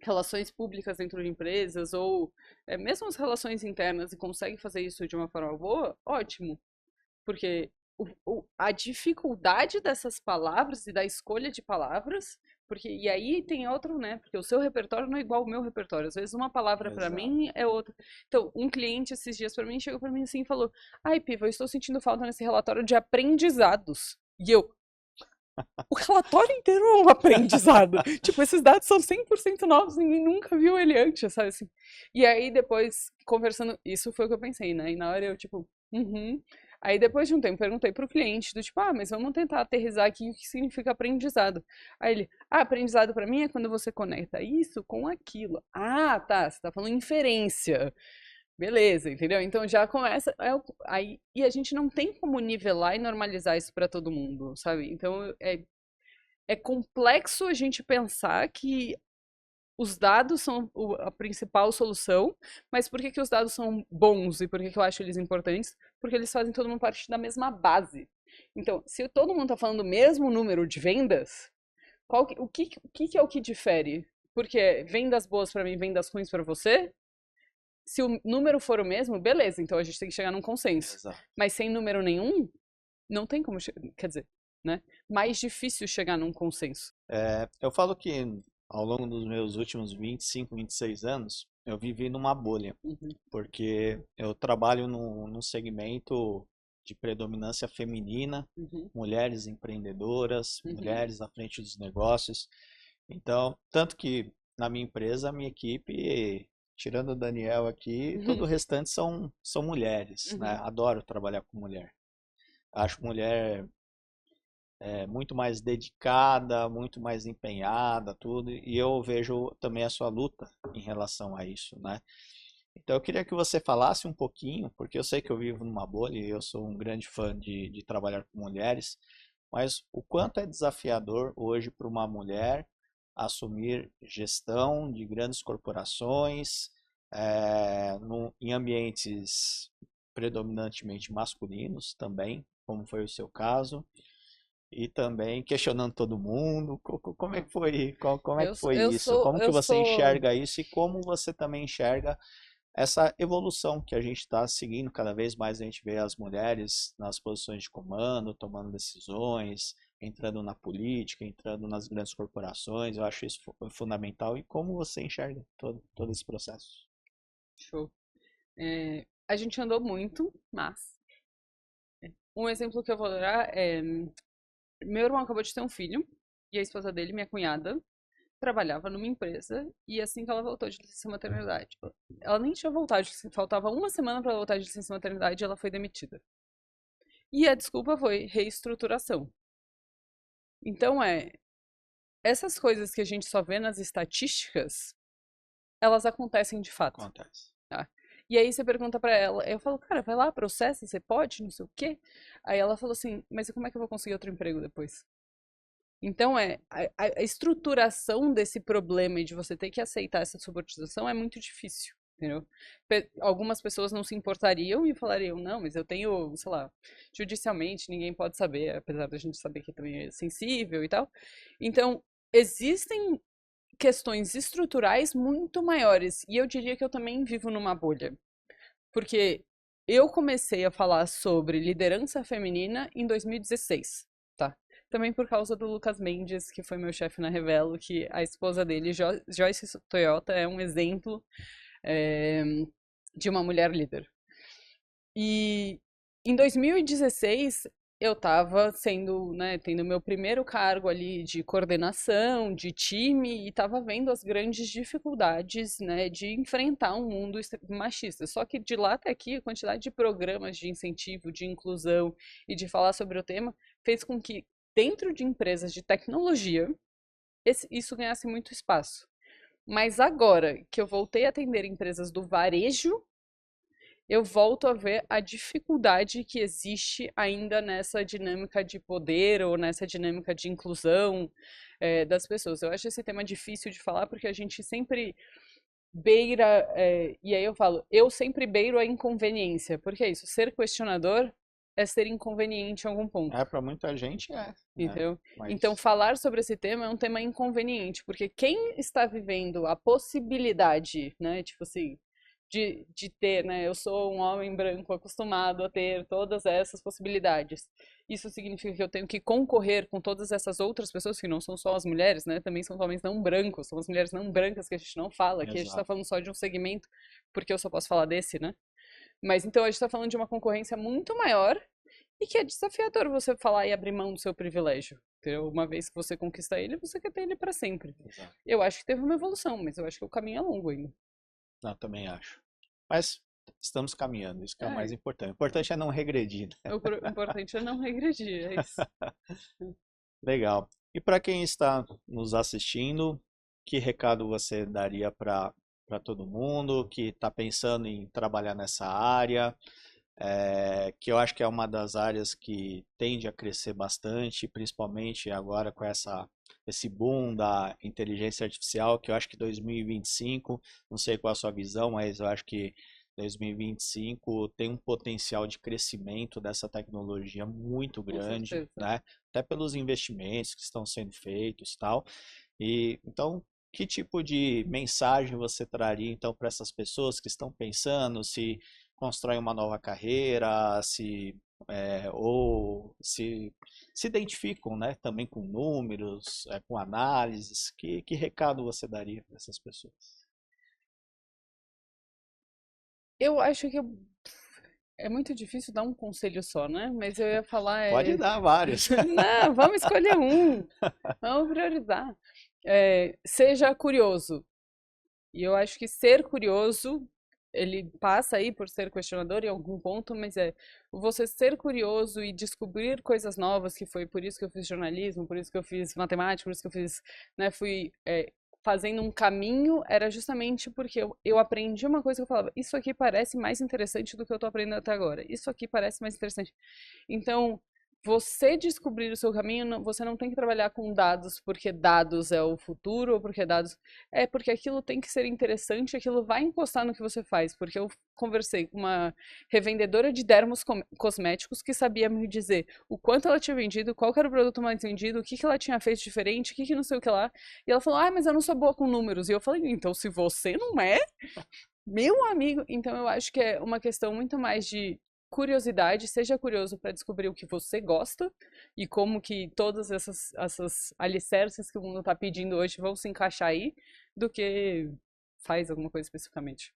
relações públicas dentro de empresas ou mesmo as relações internas e conseguem fazer isso de uma forma boa, ótimo. Porque a dificuldade dessas palavras e da escolha de palavras, e aí tem outro, né? Porque o seu repertório não é igual ao meu repertório. Às vezes uma palavra para mim é outra. Então, um cliente esses dias para mim chegou para mim assim e falou: "Ai, Piva, eu estou sentindo falta nesse relatório de aprendizados". E eu, o relatório inteiro é um aprendizado. Tipo, esses dados são 100% novos, ninguém nunca viu ele antes, sabe assim? E aí depois, conversando, isso foi o que eu pensei, né? E na hora eu, tipo, Aí depois de um tempo perguntei pro cliente do tipo, mas vamos tentar aterrissar aqui o que significa aprendizado. Aí ele, aprendizado pra mim é quando você conecta isso com aquilo. Ah, tá, você tá falando inferência. Beleza, entendeu? Então já começa aí e a gente não tem como nivelar e normalizar isso pra todo mundo, sabe? Então é complexo a gente pensar que os dados são a principal solução, mas por que que os dados são bons e por que que eu acho eles importantes? Porque eles fazem todo mundo parte da mesma base. Então, se todo mundo está falando o mesmo número de vendas, o que é o que difere? Porque vendas boas para mim, vendas ruins para você? Se o número for o mesmo, beleza, então a gente tem que chegar num consenso. Exato. Mas sem número nenhum, não tem como, quer dizer, né? Mais difícil chegar num consenso. Eu falo que ao longo dos meus últimos 25, 26 anos, eu vivi numa bolha, Uhum, porque eu trabalho num segmento de predominância feminina, uhum, mulheres empreendedoras, uhum, mulheres à frente dos negócios. Então, tanto que na minha empresa, a minha equipe, tirando o Daniel aqui, todo o uhum, restante são mulheres, né? uhum. Adoro trabalhar com mulher. Acho mulher muito mais dedicada, muito mais empenhada, tudo, e eu vejo também a sua luta em relação a isso, né? Então eu queria que você falasse um pouquinho, porque eu sei que eu vivo numa bolha e eu sou um grande fã de trabalhar com mulheres, mas o quanto é desafiador hoje para uma mulher assumir gestão de grandes corporações, em ambientes predominantemente masculinos também, como foi o seu caso, e também questionando todo mundo. Como é que foi, como é que foi isso? Como que Eu você sou. enxerga isso e como você também enxerga essa evolução que a gente está seguindo? Cada vez mais a gente vê as mulheres nas posições de comando, tomando decisões, entrando na política, entrando nas grandes corporações. Eu acho isso fundamental. E como você enxerga todo esse processo? Show. A gente andou muito, mas. Um exemplo que eu vou dar é. Meu irmão acabou de ter um filho, e a esposa dele, minha cunhada, trabalhava numa empresa, e assim que ela voltou de licença maternidade. Ela nem tinha voltado, faltava uma semana para ela voltar de licença maternidade e ela foi demitida. E a desculpa foi reestruturação. Então essas coisas que a gente só vê nas estatísticas, elas acontecem de fato. Acontece. Tá? E aí você pergunta pra ela, eu falo, cara, vai lá, processa, você pode, não sei o quê. Aí ela falou assim, mas como é que eu vou conseguir outro emprego depois? Então a estruturação desse problema e de você ter que aceitar essa subordinação é muito difícil, entendeu? Algumas pessoas não se importariam e falariam, não, mas eu tenho, sei lá, judicialmente ninguém pode saber, apesar da gente saber que também é sensível e tal. Então, existem questões estruturais muito maiores. E eu diria que eu também vivo numa bolha. Porque eu comecei a falar sobre liderança feminina em 2016, tá? Também por causa do Lucas Mendes, que foi meu chefe na Revelo, que a esposa dele, Joyce Toyota, é um exemplo é, de uma mulher líder. E em 2016 eu estava sendo, né, tendo meu primeiro cargo ali de coordenação, de time, e estava vendo as grandes dificuldades, né, de enfrentar um mundo machista. Só que de lá até aqui, a quantidade de programas de incentivo, de inclusão e de falar sobre o tema fez com que, dentro de empresas de tecnologia, isso ganhasse muito espaço. Mas agora que eu voltei a atender empresas do varejo, eu volto a ver a dificuldade que existe ainda nessa dinâmica de poder ou nessa dinâmica de inclusão das pessoas. Eu acho esse tema difícil de falar porque a gente sempre beira, e aí eu falo, eu sempre beiro a inconveniência, porque é isso, ser questionador é ser inconveniente em algum ponto. Para muita gente né? Entendeu? Mas Então, falar sobre esse tema é um tema inconveniente, porque quem está vivendo a possibilidade, né, tipo assim, de ter, né, eu sou um homem branco acostumado a ter todas essas possibilidades. Isso significa que eu tenho que concorrer com todas essas outras pessoas, que não são só as mulheres, né, também são homens não brancos, são as mulheres não brancas que a gente não fala, aqui a gente está exato. falando só de um segmento, porque eu só posso falar desse, né? Mas então a gente está falando de uma concorrência muito maior e que é desafiador você falar e abrir mão do seu privilégio. Entendeu? Uma vez que você conquista ele, você quer ter ele para sempre. Exato. Eu acho que teve uma evolução, mas eu acho que o caminho é longo ainda. Não, também acho. Mas estamos caminhando, isso que é o mais É, importante. O importante é não regredir, né? o importante é não regredir, é isso. Legal. E para quem está nos assistindo, que recado você daria para todo mundo que está pensando em trabalhar nessa área? Que eu acho que é uma das áreas que tende a crescer bastante, principalmente agora com esse boom da inteligência artificial, que eu acho que 2025, não sei qual a sua visão, mas eu acho que 2025 tem um potencial de crescimento dessa tecnologia muito Com grande, certeza. né? Até pelos investimentos que estão sendo feitos e tal. E então, que tipo de mensagem você traria então para essas pessoas que estão pensando se constroem uma nova carreira, ou se identificam, né, também com números, com análises? Que recado você daria para essas pessoas? Eu acho que é muito difícil dar um conselho só, né? Mas eu ia falar Pode dar vários. não, vamos escolher um. Vamos priorizar. Seja curioso. E eu acho que ser curioso, ele passa aí por ser questionador em algum ponto, mas você ser curioso e descobrir coisas novas, que foi por isso que eu fiz jornalismo, por isso que eu fiz matemática, por isso que eu fiz, né, fui fazendo um caminho, era justamente porque eu aprendi uma coisa que eu falava, isso aqui parece mais interessante do que eu tô aprendendo até agora, isso aqui parece mais interessante. Então, você descobrir o seu caminho, você não tem que trabalhar com dados porque dados é o futuro, ou porque dados. É porque aquilo tem que ser interessante, aquilo vai encostar no que você faz. Porque eu conversei com uma revendedora de dermos cosméticos que sabia me dizer o quanto ela tinha vendido, qual que era o produto mais vendido, o que que ela tinha feito diferente, o que que não sei o que lá. E ela falou, mas eu não sou boa com números. E eu falei, então se você não é, meu amigo. Então eu acho que é uma questão muito mais de curiosidade, seja curioso para descobrir o que você gosta e como que todas essas alicerces que o mundo está pedindo hoje vão se encaixar aí, do que faz alguma coisa especificamente.